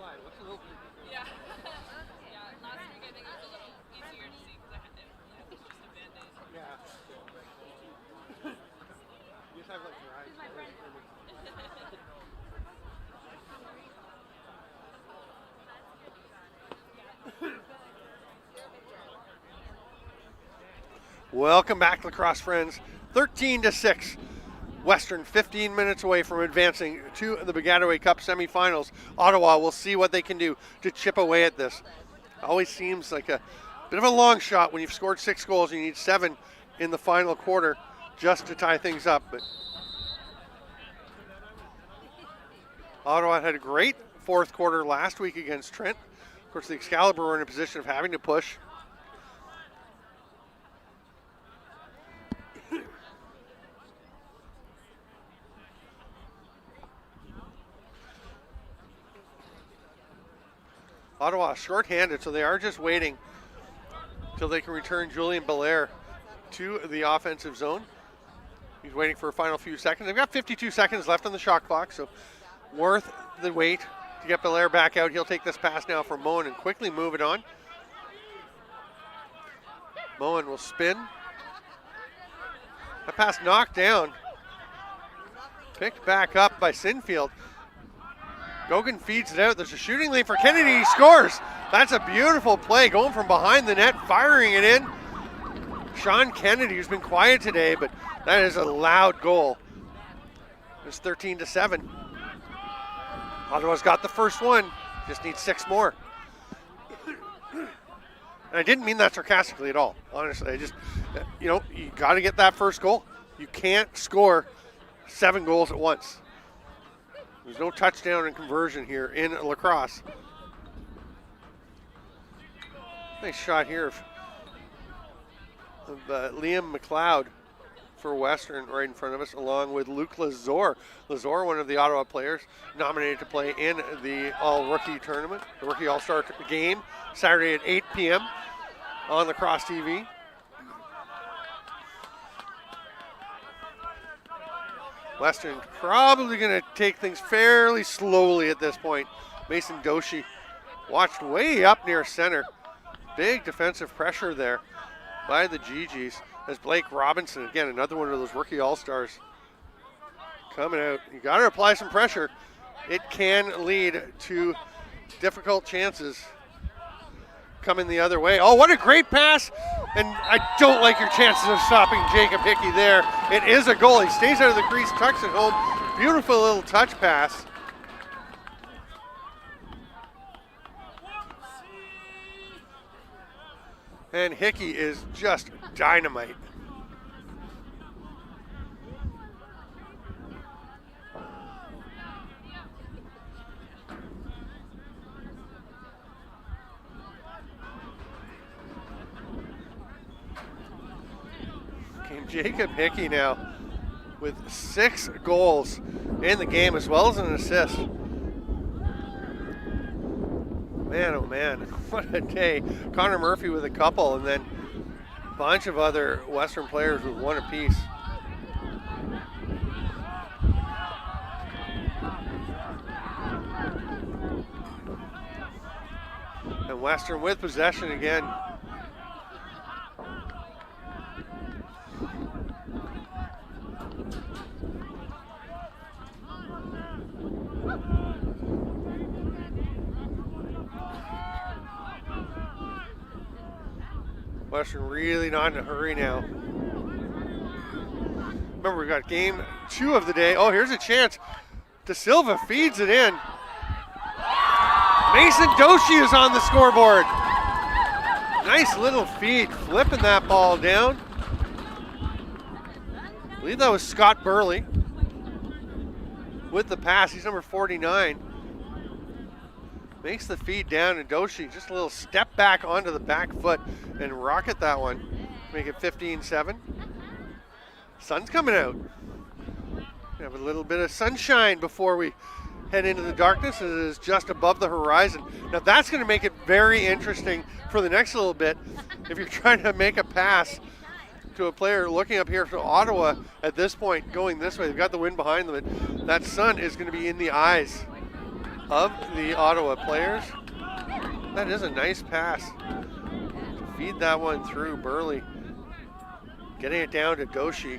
wide. What's a little bit? Yeah. Yeah. Last week I think it was a little easier to see because I had it. It was just a band-aid. Yeah. You just have like your eyes. Welcome back, lacrosse friends. 13-6. Western 15 minutes away from advancing to the Baggataway Cup semifinals. Ottawa will see what they can do to chip away at this. Always seems like a bit of a long shot when you've scored 6 goals and you need 7 in the final quarter just to tie things up. But Ottawa had a great fourth quarter last week against Trent. Of course, the Excalibur were in a position of having to push. Ottawa short-handed, so they are just waiting till they can return Julian Belair to the offensive zone. He's waiting for a final few seconds. They've got 52 seconds left on the shot clock, so worth the wait to get Belair back out. He'll take this pass now from Moen and quickly move it on. Moen will spin. That pass knocked down. Picked back up by Sinfield. Gogan feeds it out. There's a shooting lead for Kennedy. He scores. That's a beautiful play, going from behind the net, firing it in. Sean Kennedy, who's been quiet today, but that is a loud goal. It's 13-7. Ottawa's got the first one. Just needs 6 more. And I didn't mean that sarcastically at all. Honestly, I just, you got to get that first goal. You can't score 7 goals at once. There's no touchdown and conversion here in lacrosse. Nice shot here of Liam McLeod for Western right in front of us, along with Luke Lazor. Lazor, one of the Ottawa players, nominated to play in the All-Rookie tournament, the Rookie All-Star game, Saturday at 8 p.m. on lacrosse TV. Western probably going to take things fairly slowly at this point. Mason Doshi watched way up near center. Big defensive pressure there by the GeeGees as Blake Robinson, again, another one of those rookie all-stars, coming out. You got to apply some pressure. It can lead to difficult chances coming the other way. Oh, what a great pass. And I don't like your chances of stopping Jacob Hickey there. It is a goal. He stays out of the crease, tucks it home. Beautiful little touch pass. And Hickey is just dynamite. Jacob Hickey now with 6 goals in the game, as well as an assist. Man, oh man, what a day. Connor Murphy with a couple, and then a bunch of other Western players with 1 apiece. And Western with possession again. Western really not in a hurry now. Remember, we've got game 2 of the day. Oh, here's a chance. De Silva feeds it in. Mason Doshi is on the scoreboard. Nice little feed, flipping that ball down. I believe that was Scott Burley with the pass. He's number 49. Makes the feed down, and Doshi just a little step back onto the back foot and rocket that one. Make it 15-7. Sun's coming out. We have a little bit of sunshine before we head into the darkness. It is just above the horizon. Now that's going to make it very interesting for the next little bit. If you're trying to make a pass to a player looking up here for Ottawa at this point, going this way, they've got the wind behind them. That sun is going to be in the eyes of the Ottawa players. That is a nice pass. Feed that one through Burley. Getting it down to Doshi.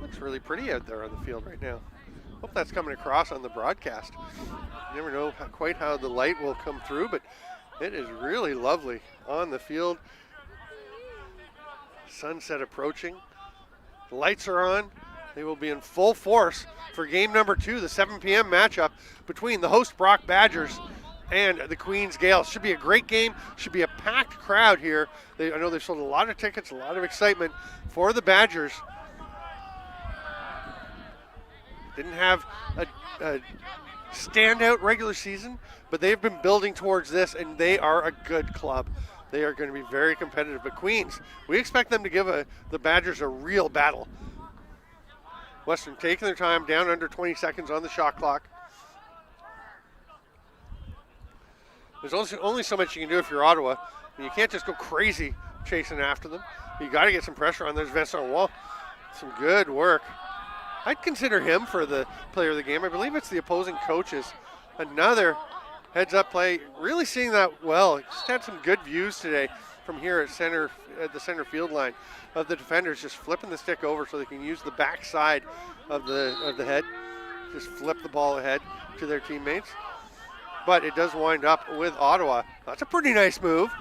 Looks really pretty out there on the field right now. Hope that's coming across on the broadcast. You never know quite how the light will come through, but it is really lovely on the field. Sunset approaching. The lights are on. They will be in full force for game number 2, the 7 p.m. matchup between the host Brock Badgers and the Queens Gales. Should be a great game. Should be a packed crowd here. I know they've sold a lot of tickets, a lot of excitement for the Badgers. Didn't have a standout regular season, but they've been building towards this, and they are a good club. They are going to be very competitive. But Queens, we expect them to give the Badgers a real battle. Western taking their time, down under 20 seconds on the shot clock. There's only so much you can do if you're Ottawa. You can't just go crazy chasing after them. You got to get some pressure on. There's Vincent Wall. Some good work. I'd consider him for the player of the game. I believe it's the opposing coaches. Another heads-up play. Really seeing that well. Just had some good views today from here at the center field line of the defenders, just flipping the stick over so they can use the back side of the head. Just flip the ball ahead to their teammates. But it does wind up with Ottawa. That's a pretty nice move.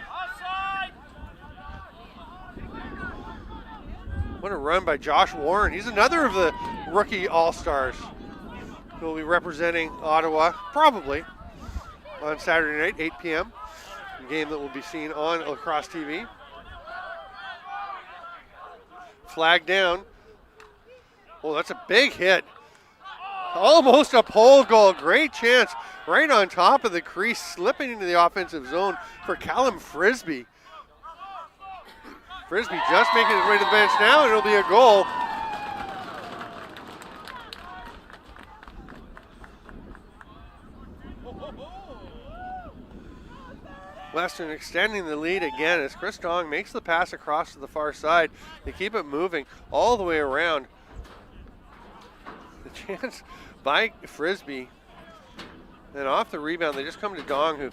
What a run by Josh Warren. He's another of the rookie all-stars who will be representing Ottawa probably on Saturday night, 8 p.m. A game that will be seen on Lacrosse TV. Flag down. Oh, that's a big hit. Almost a pole goal. Great chance right on top of the crease, slipping into the offensive zone for Callum Frisbee. Frisbee just making his way to the bench now, and it'll be a goal. Western extending the lead again as Chris Dong makes the pass across to the far side. They keep it moving all the way around. The chance by Frisbee. Then off the rebound, they just come to Dong, who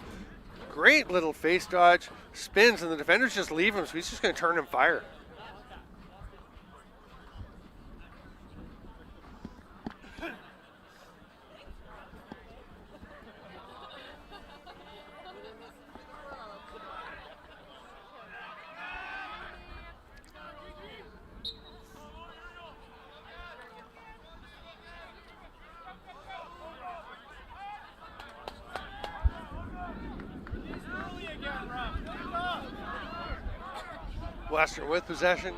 great little face dodge, spins, and the defenders just leave him, so he's just going to turn and fire. Western with possession.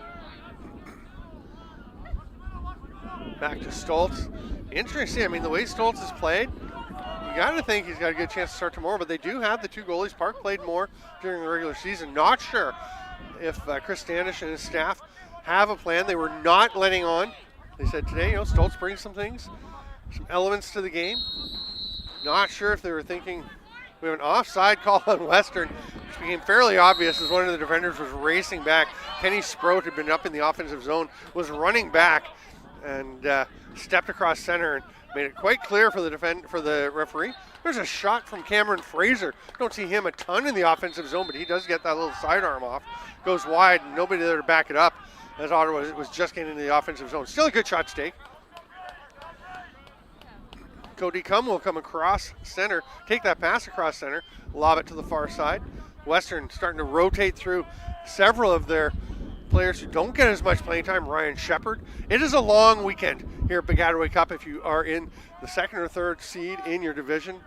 Back to Stoltz. Interesting, I mean, the way Stoltz has played, you got to think he's got a good chance to start tomorrow, but they do have the two goalies. Park played more during the regular season. Not sure if Chris Standish and his staff have a plan. They were not letting on. They said today, Stoltz brings some things, some elements to the game. Not sure if they were thinking. We have an offside call on Western, which became fairly obvious as one of the defenders was racing back. Kenny Sproat had been up in the offensive zone, was running back, and stepped across center and made it quite clear for the referee. There's a shot from Cameron Fraser. Don't see him a ton in the offensive zone, but he does get that little sidearm off. Goes wide, and nobody there to back it up as Ottawa was just getting into the offensive zone. Still a good shot stake. Cody Cum will come across center, take that pass across center, lob it to the far side. Western starting to rotate through several of their players who don't get as much playing time. Ryan Shepard. It is a long weekend here at Baggataway Cup if you are in the second or third seed in your division.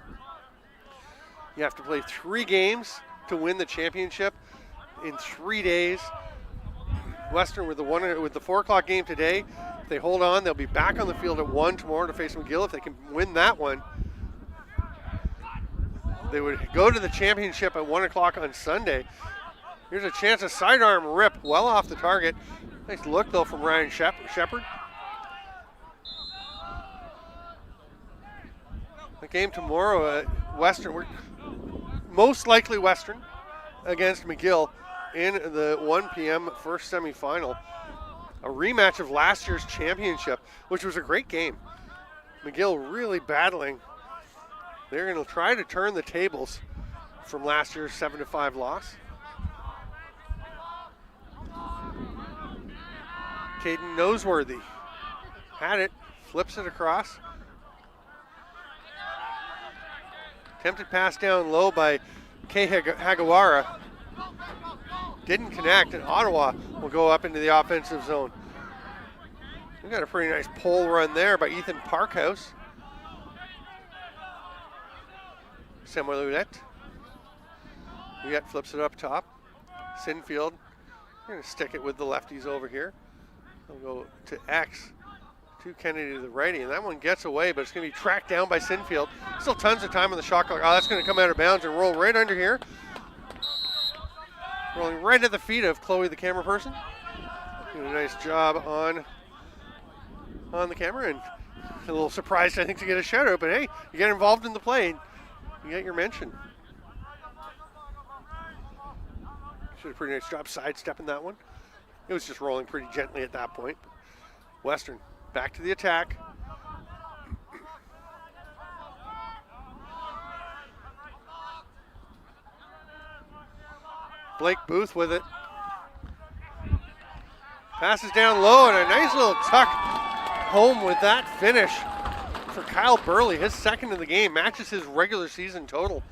You have to play 3 games to win the championship in 3 days. Western with the 4 o'clock game today. If they hold on, they'll be back on the field at 1 tomorrow to face McGill. If they can win that one, they would go to the championship at 1 o'clock on Sunday. Here's a chance, a sidearm rip well off the target. Nice look though from Ryan Shepard. The game tomorrow at Western, most likely Western against McGill in the 1 p.m. first semifinal. a rematch of last year's championship, which was a great game. McGill really battling. They're going to try to turn the tables from last year's 7-5 loss. Caden Noseworthy had it, flips it across. Attempted pass down low by Kei Hagawara. Didn't connect, and Ottawa will go up into the offensive zone. We got a pretty nice pole run there by Ethan Parkhouse. Samuel Ouellette. Ouellette flips it up top. Sinfield, we're going to stick it with the lefties over here. They'll go to X, to Kennedy to the righty, and that one gets away, but it's going to be tracked down by Sinfield. Still tons of time on the shot clock. Oh, that's going to come out of bounds and roll right under here. Rolling right at the feet of Chloe, the camera person. Doing a nice job on the camera, and a little surprised, I think, to get a shout out, but hey, you get involved in the play, you get your mention. Did a pretty nice job sidestepping that one. It was just rolling pretty gently at that point. Western back to the attack. Blake Booth with it. Passes down low, and a nice little tuck home with that finish for Kyle Burley. His second of the game, matches his regular season total.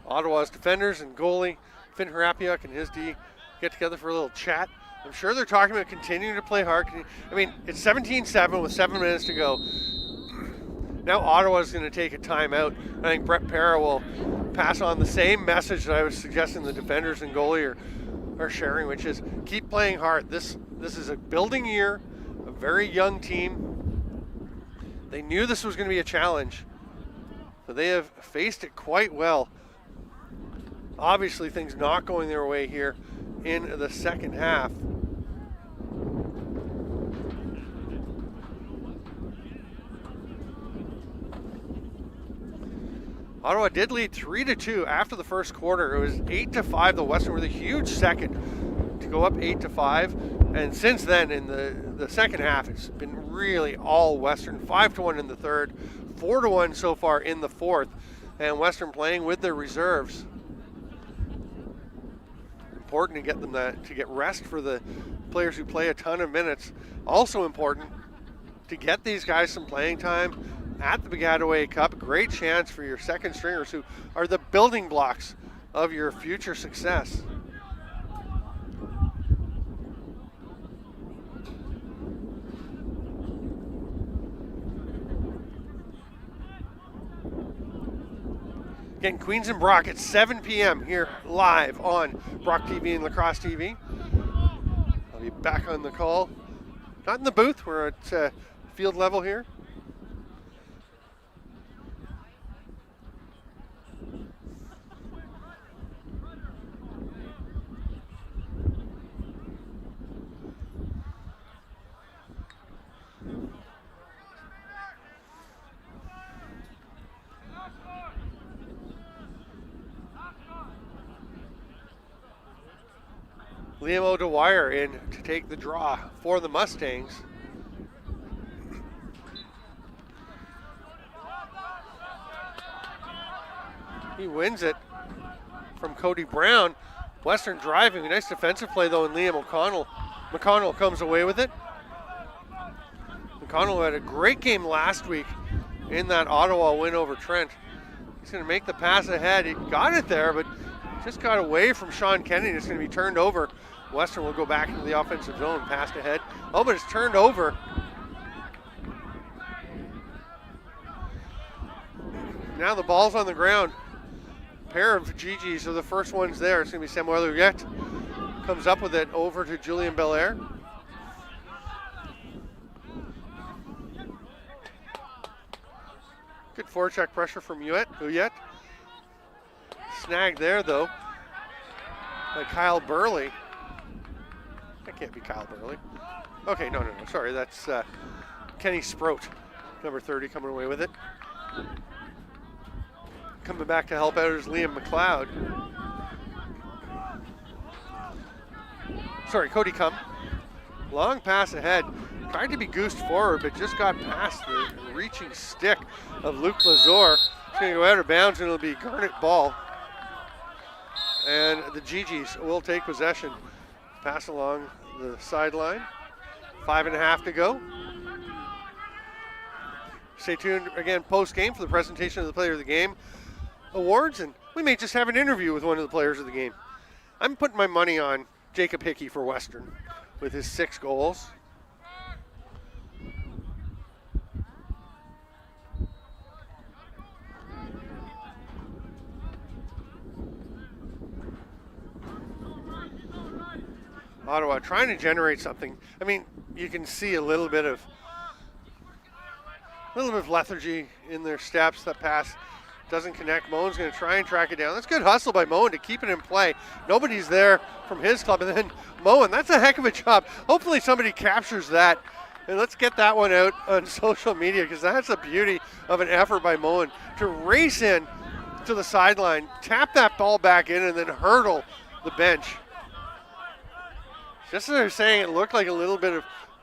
Ottawa's defenders and goalie Finn Harapiuk and his D get together for a little chat. I'm sure they're talking about continuing to play hard. I mean, it's 17-7 with 7 minutes to go. Now Ottawa's going to take a timeout. I think Brett Parra will pass on the same message that I was suggesting the defenders and goalie are sharing, which is keep playing hard. This is a building year, a very young team. They knew this was going to be a challenge, but they have faced it quite well. Obviously, things not going their way here in the second half. Ottawa did lead 3-2 after the first quarter. It was 8-5. The Western with a huge second to go up 8-5. And since then, in the second half, it's been really all Western. 5-1 in the third, 4-1 so far in the fourth. And Western playing with their reserves. Important to get them to get rest for the players who play a ton of minutes. Also important to get these guys some playing time at the Baggataway Cup. Great chance for your second stringers, who are the building blocks of your future success. Again, Queens and Brock at 7 p.m. here live on Brocktv and Lacrosse TV. I'll be back on the call. Not in the booth, we're at field level here. Liam O'Dwyer in to take the draw for the Mustangs. He wins it from Cody Brown. Western driving, a nice defensive play though in Liam O'Connell. McConnell comes away with it. McConnell had a great game last week in that Ottawa win over Trent. He's going to make the pass ahead. He got it there, but just got away from Sean Kennedy. It's going to be turned over. Western will go back into the offensive zone, passed ahead. Oh, but it's turned over. Now the ball's on the ground. A pair of GeeGees are the first ones there. It's going to be Samuel Ouellette. Comes up with it over to Julian Belair. Good forecheck pressure from Ouellette. Snagged there, though, by Kyle Burley. That can't be Kyle Burley. Okay, no, sorry, that's Kenny Sproat, number 30, coming away with it. Coming back to help out is Liam McLeod. Cody Cum. Long pass ahead. Tried to be goosed forward, but just got past the reaching stick of Luke Lazor. It's going to go out of bounds, and it'll be Garnet ball. And the GeeGees will take possession. Pass along the sideline. 5.5 to go. Stay tuned again post-game for the presentation of the Player of the Game awards, and we may just have an interview with one of the players of the game. I'm putting my money on Jacob Hickey for Western with his 6 goals. Ottawa trying to generate something. I mean, you can see a little bit of lethargy in their steps. That pass doesn't connect. Moen's going to try and track it down. That's good hustle by Moen to keep it in play. Nobody's there from his club. And then Moen, that's a heck of a job. Hopefully somebody captures that. And let's get that one out on social media, because that's a beauty of an effort by Moen to race in to the sideline, tap that ball back in, and then hurdle the bench. Just as I was saying, it looked like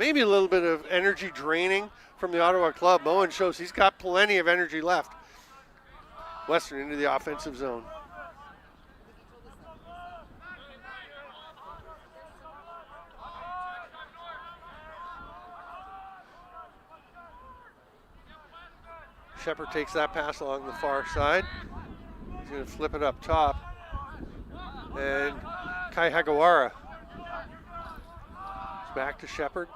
maybe a little bit of energy draining from the Ottawa club. Moen shows he's got plenty of energy left. Western into the offensive zone. Shepard takes that pass along the far side. He's going to flip it up top. And Kai Hagawara. Back to Shepard.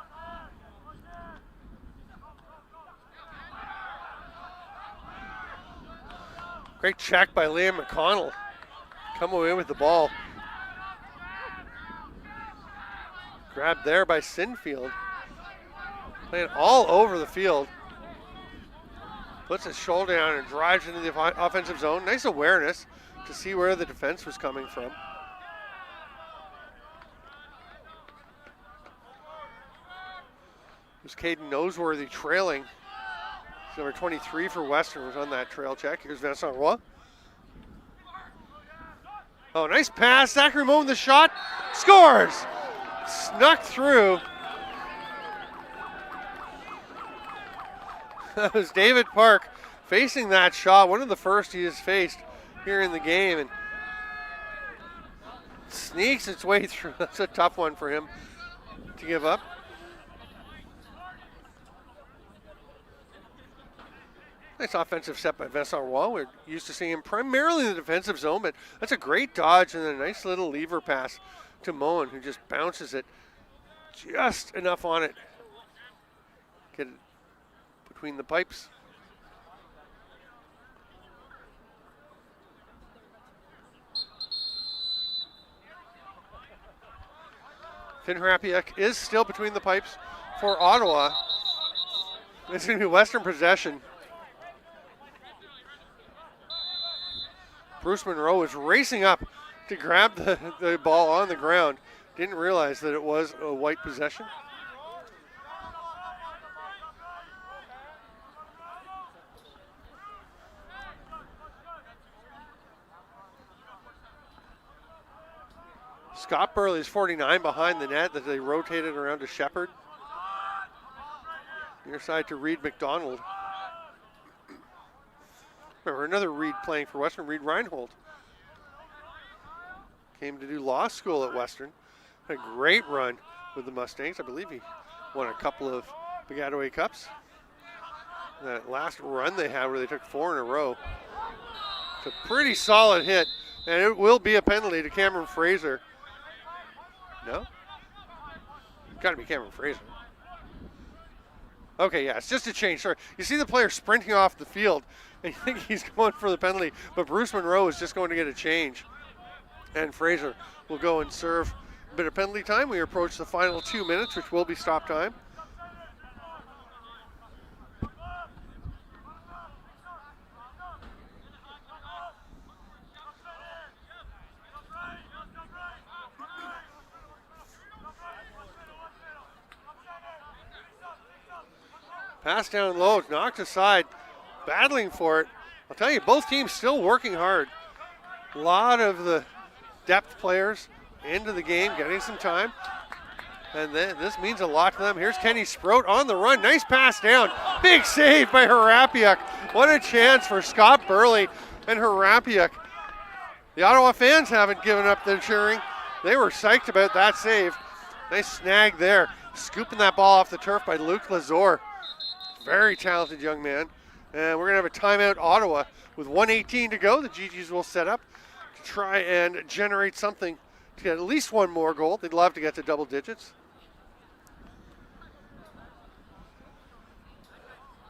Great check by Liam McConnell. Come away with the ball. Grabbed there by Sinfield. Playing all over the field. Puts his shoulder down and drives into the offensive zone. Nice awareness to see where the defense was coming from. It was Caden Noseworthy trailing. Number 23 for Western was on that trail check. Here's Vincent Roy. Oh, nice pass. Zachary Moen with the shot. Scores! Snuck through. That was David Park facing that shot. One of the first he has faced here in the game. And sneaks its way through. That's a tough one for him to give up. Nice offensive set by Vincent Roy. We're used to seeing him primarily in the defensive zone, but that's a great dodge and a nice little lever pass to Moen, who just bounces it just enough on it. Get it between the pipes. Finn Hrapiak is still between the pipes for Ottawa. It's going to be Western possession. Bruce Monroe was racing up to grab the ball on the ground. Didn't realize that it was a white possession. Scott Burley's 49 behind the net that they rotated around to Shepard. Near side to Reed McDonald. Remember, another Reed playing for Western, Reed Reinhold. Came to do law school at Western. Had a great run with the Mustangs. I believe he won a couple of Baggataway Cups. That last run they had where they took 4 in a row. It's a pretty solid hit, and it will be a penalty to Cameron Fraser. No? Got to be Cameron Fraser. Okay, yeah, it's just a change. Sorry. You see the player sprinting off the field, and you think he's going for the penalty, but Bruce Monroe is just going to get a change. And Fraser will go and serve a bit of penalty time. We approach the final 2 minutes, which will be stop time. Pass down low, knocked aside, battling for it. I'll tell you, both teams still working hard. A lot of the depth players into the game, getting some time. And this means a lot to them. Here's Kenny Sprout on the run. Nice pass down. Big save by Harapiuk. What a chance for Scott Burley and Harapiuk. The Ottawa fans haven't given up their cheering. They were psyched about that save. Nice snag there. Scooping that ball off the turf by Luke Lazor. Very talented young man. And we're going to have a timeout, Ottawa. With 1:18 to go, the GeeGees will set up to try and generate something to get at least one more goal. They'd love to get to double digits.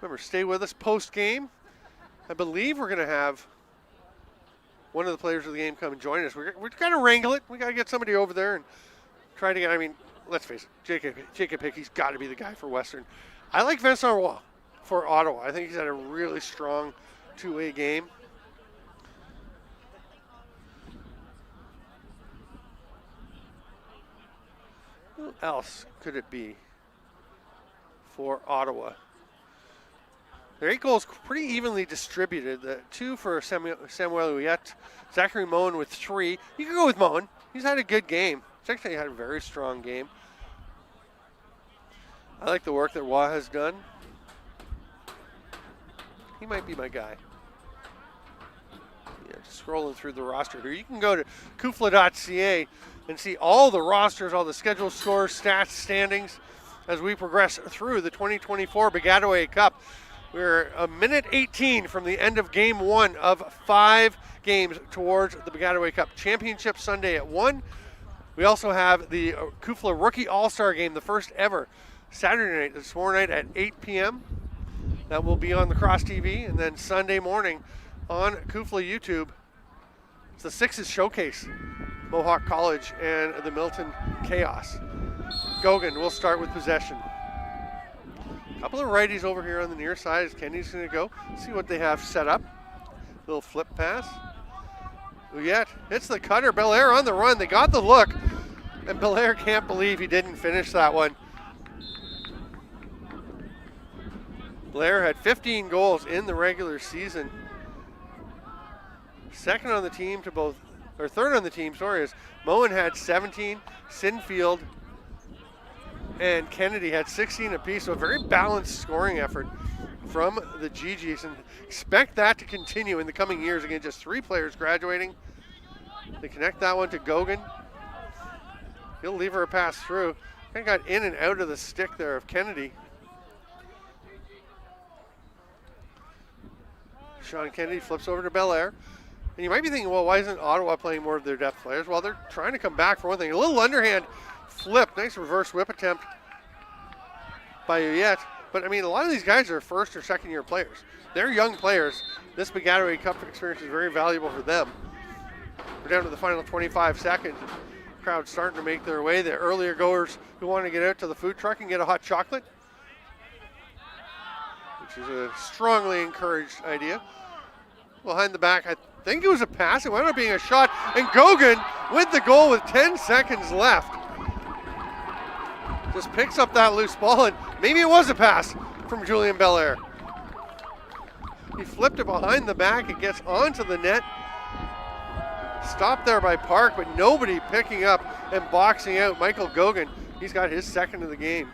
Remember, stay with us post-game. I believe we're going to have one of the players of the game come and join us. We're going to wrangle it. We got to get somebody over there and try to get, I mean, let's face it, Jacob Hickey's got to be the guy for Western. I like Vincent Roy for Ottawa. I think he's had a really strong two-way game. Who else could it be for Ottawa? Their 8 goals pretty evenly distributed. 2 for Samuel Ouellette, Zachary Moen with 3. You can go with Moen. He's had a good game. He's actually had a very strong game. I like the work that Roy has done. He might be my guy. Yeah, just scrolling through the roster here. You can go to kufla.ca and see all the rosters, all the scheduled scores, stats, standings as we progress through the 2024 Baggataway Cup. We're a minute 18 from the end of game 1 of 5 games towards the Baggataway Cup Championship Sunday at 1. We also have the Kufla Rookie All-Star Game, the first ever, Saturday night, this tomorrow night at 8 p.m. That will be on lacrosse TV, and then Sunday morning on Kufla YouTube. It's the Sixes Showcase, Mohawk College and the Milton Chaos. Gogan will start with possession. Couple of righties over here on the near side as Kenny's going to go. See what they have set up. Little flip pass. Ouellette hits the cutter. Belair on the run. They got the look. And Belair can't believe he didn't finish that one. Blair had 15 goals in the regular season. Second on the team to both, or third on the team, sorry, is Moen had 17, Sinfield and Kennedy had 16 apiece, so a very balanced scoring effort from the GeeGees, and expect that to continue in the coming years. Again, just 3 players graduating. They connect that one to Gogan. He'll leave her a pass through. Kind of got in and out of the stick there of Kennedy. Sean Kennedy flips over to Belair. And you might be thinking, well, why isn't Ottawa playing more of their depth players? Well, they're trying to come back for one thing. A little underhand flip. Nice reverse whip attempt by Ouellette. But, I mean, a lot of these guys are first or second year players. They're young players. This Baggataway Cup experience is very valuable for them. We're down to the final 25 seconds. Crowd starting to make their way. The earlier goers who want to get out to the food truck and get a hot chocolate, which is a strongly encouraged idea. Behind the back, I think it was a pass. It wound up being a shot. And Gogan with the goal with 10 seconds left. Just picks up that loose ball, and maybe it was a pass from Julian Belair. He flipped it behind the back. It gets onto the net. Stopped there by Park, but nobody picking up and boxing out Michael Gogan. He's got his second of the game.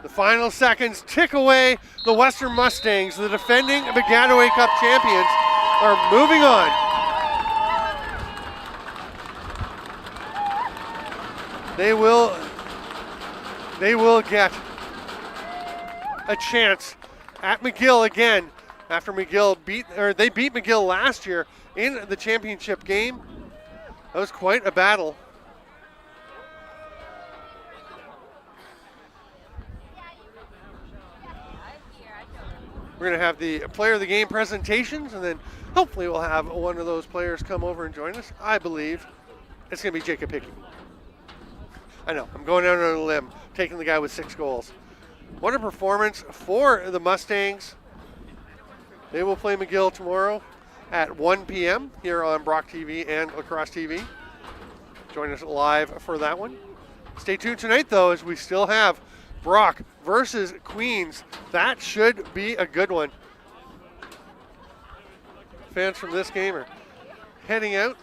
The final seconds tick away. The Western Mustangs, the defending Baggataway Cup champions, are moving on. They will get a chance at McGill again after they beat McGill last year in the championship game. That was quite a battle. We're going to have the player of the game presentations, and then hopefully we'll have one of those players come over and join us. I believe it's going to be Jacob Hickey. I know, I'm going out on a limb, taking the guy with 6 goals. What a performance for the Mustangs. They will play McGill tomorrow at 1 p.m. here on Brocktv and Lacrosse TV. Join us live for that one. Stay tuned tonight, though, as we still have Brock versus Queens. That should be a good one. Fans from this game are heading out.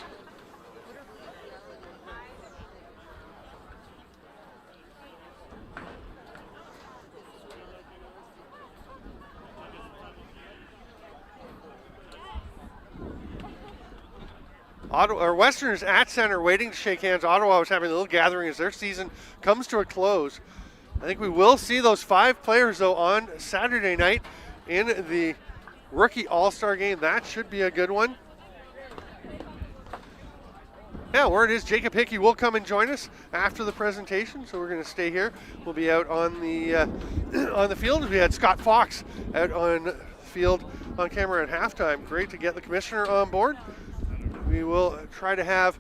Ottawa, or Westerners at center waiting to shake hands. Ottawa was having a little gathering as their season comes to a close. I think we will see those 5 players, though, on Saturday night in the Rookie All-Star game. That should be a good one. Yeah, word is Jacob Hickey will come and join us after the presentation, so we're going to stay here. We'll be out on the on the field. We had Scott Fox out on the field on camera at halftime. Great to get the commissioner on board. We will try to have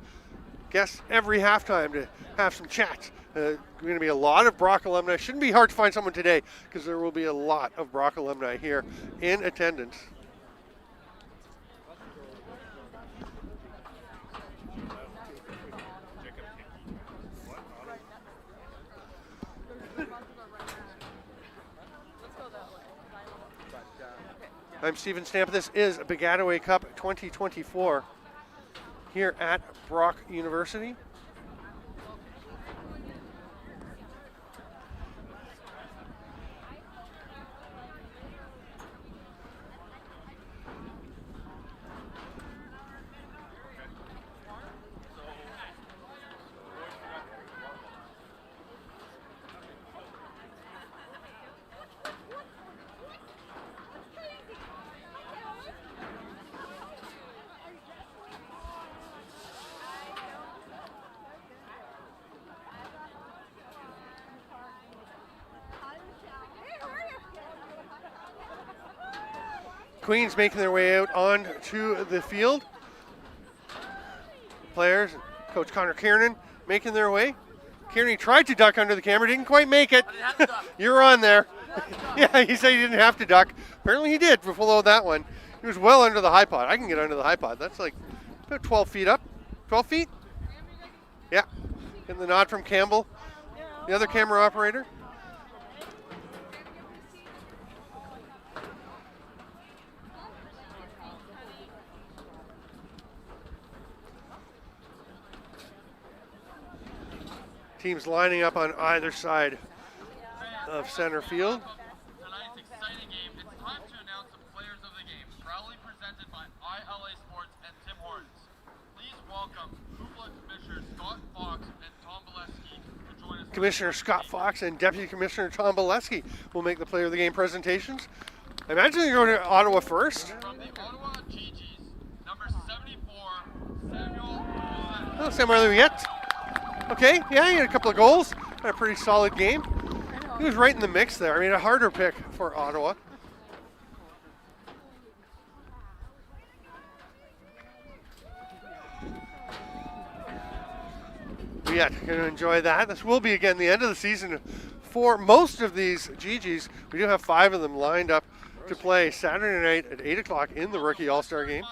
guests every halftime to have some chats. Going to be a lot of Brock alumni. Shouldn't be hard to find someone today because there will be a lot of Brock alumni here in attendance. I'm Steven Stamp. This is Baggataway Cup 2024 here at Brock University. Queens making their way out onto the field. Players, Coach Connor Kiernan making their way. Kiernan tried to duck under the camera, didn't quite make it. You're on there. Yeah, he said he didn't have to duck. Apparently he did below that one. He was well under the high pod. I can get under the high pod. That's like about 12 feet up. 12 feet? Yeah. Getting the nod from Campbell, the other camera operator. Teams lining up on either side of center field. Tonight's exciting game. It's time to announce the players of the game. Proudly presented by ILA Sports and Tim Hortons. Please welcome Hoopla Commissioner Scott Fox and Tom Bolesky to join us. Commissioner Scott Fox and Deputy Commissioner Tom Bolesky will make the player of the game presentations. I imagine they're going to Ottawa first. From the Ottawa GeeGees, number 74, Samuel. Oh, Samuel Yet. Okay, yeah, he had a couple of goals. Had a pretty solid game. He was right in the mix there. I mean, a harder pick for Ottawa. Yeah, going to enjoy that. This will be, again, the end of the season for most of these GeeGees. We do have 5 of them lined up to play Saturday night at 8 o'clock in the Rookie All-Star game.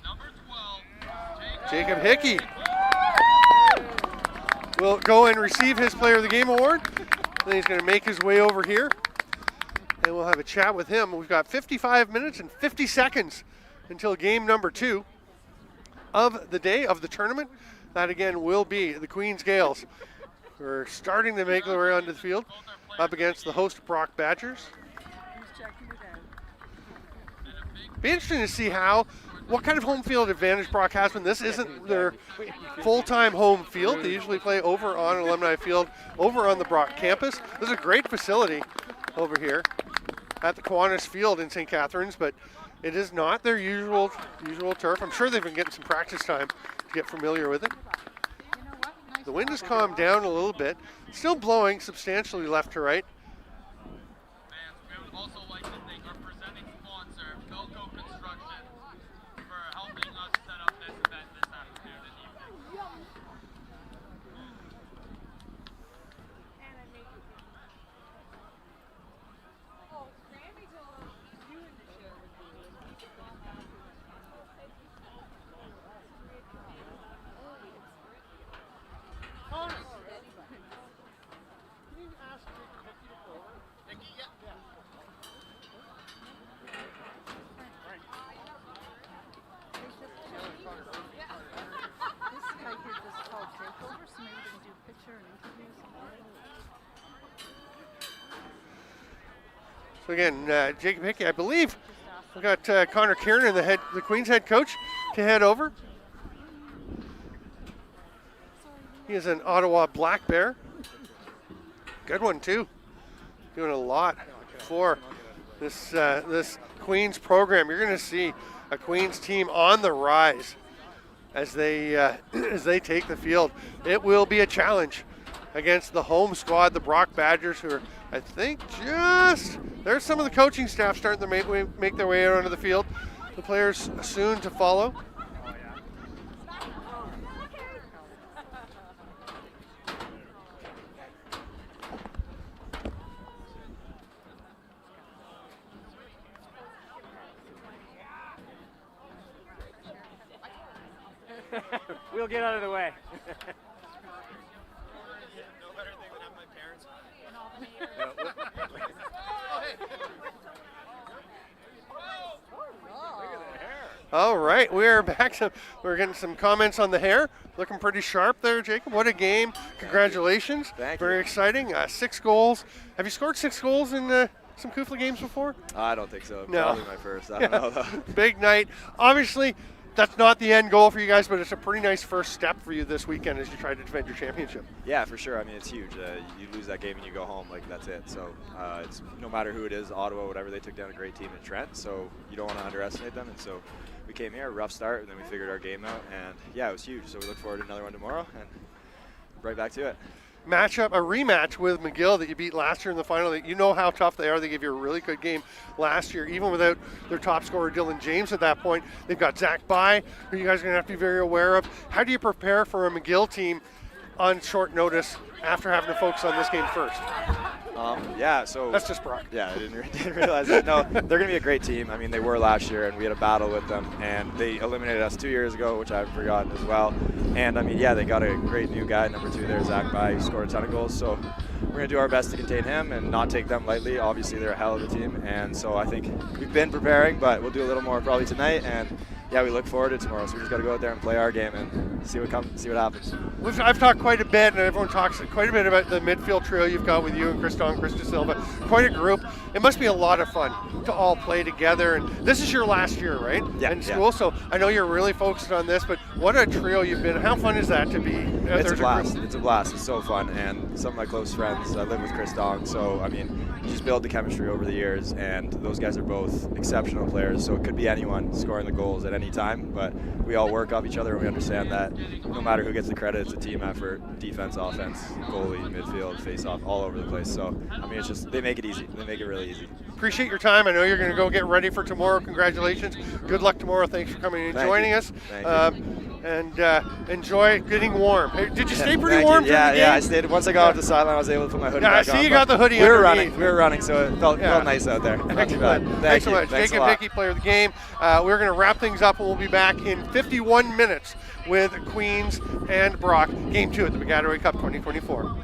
Number 12, Jacob Hickey will go and receive his Player of the Game award. Then he's going to make his way over here, and we'll have a chat with him. We've got 55 minutes and 50 seconds until game number 2 of the day of the tournament. That, again, will be the Queens Gales. We're starting to make their way onto the field up against the host Brock Badgers. Be interesting to see what kind of home field advantage Brock has when this isn't their full-time home field. They usually play over on Alumni Field, over on the Brock campus. This is a great facility over here at the Kiwanis Field in St. Catharines, but it is not their usual turf. I'm sure they've been getting some practice time to get familiar with it. The wind has calmed down a little bit. Still blowing substantially left to right. we would also like to thank our presenting sponsor, Belco Construction, for helping us set up this event this afternoon and evening. So again, Jacob Hickey, I believe we've got Connor Kieran, the Queen's head coach, to head over. He is an Ottawa Black Bear. Good one too. Doing a lot for this Queen's program. You're going to see a Queen's team on the rise as they take the field. It will be a challenge against the home squad, the Brock Badgers, who are, I think, there's some of the coaching staff starting to make their way out onto the field. The players soon to follow. We'll get out of the way. All right, we are back. We're getting some comments on the hair. Looking pretty sharp there, Jacob. What a game. Congratulations. Thank you. Very exciting. 6 goals. Have you scored 6 goals in some Kufla games before? I don't think so. No. Probably my first. I don't know, though. Big night. Obviously, that's not the end goal for you guys, but it's a pretty nice first step for you this weekend as you try to defend your championship. Yeah, for sure. I mean, it's huge. You lose that game and you go home, like, that's it. So it's no matter who it is, Ottawa, whatever, they took down a great team in Trent, so you don't want to underestimate them. And so we came here, rough start, and then we figured our game out. And, yeah, it was huge. So we look forward to another one tomorrow and right back to it. A rematch with McGill that you beat last year in the final. You know how tough they are. They gave you a really good game last year, even without their top scorer, Dylan James, at that point. They've got Zach Bai, who you guys are going to have to be very aware of. How do you prepare for a McGill team on short notice after having to focus on this game first? Yeah, so that's just Brock. Yeah, I didn't realize that. No, they're going to be a great team. I mean, they were last year, and we had a battle with them, and they eliminated us 2 years ago, which I've forgotten as well. And I mean, yeah, they got a great new guy, number 2 there, Zach Bai, who scored a ton of goals. So we're going to do our best to contain him and not take them lightly. Obviously, they're a hell of a team, and so I think we've been preparing, but we'll do a little more probably tonight. And yeah, we look forward to tomorrow. So we just got to go out there and play our game and see what happens. I've talked quite a bit, and everyone talks quite a bit about the midfield trio you've got with you and Chris Don, Chris De Silva. Quite a group. It must be a lot of fun to all play together. And this is your last year, right? Yeah. In school, so I know you're really focused on this, but what a trio you've been. How fun is that to be? It's a blast. It's a blast. It's so fun. And some of my close friends, I live with Chris Dong, so I mean, you just build the chemistry over the years, and those guys are both exceptional players, so it could be anyone scoring the goals at any time, but we all work off each other, and we understand that no matter who gets the credit, it's a team effort, defense, offense, goalie, midfield, face-off, all over the place. So, I mean, it's just, they make it easy. They make it really easy. Appreciate your time. I know you're going to go get ready for tomorrow. Congratulations. Good luck tomorrow. Thanks for coming and joining us. Thank you. And enjoy getting warm. Hey, did you stay pretty warm during the game? Yeah, I stayed. Once I got off the sideline, I was able to put my hoodie back on. Yeah, I see you got the hoodie We underneath. were running, so it felt nice out there. Not too bad. Thanks so much. Jacob Hickey, player of the game. We're going to wrap things up, and we'll be back in 51 minutes with Queens and Brock. Game 2 at the Baggataway Cup 2024.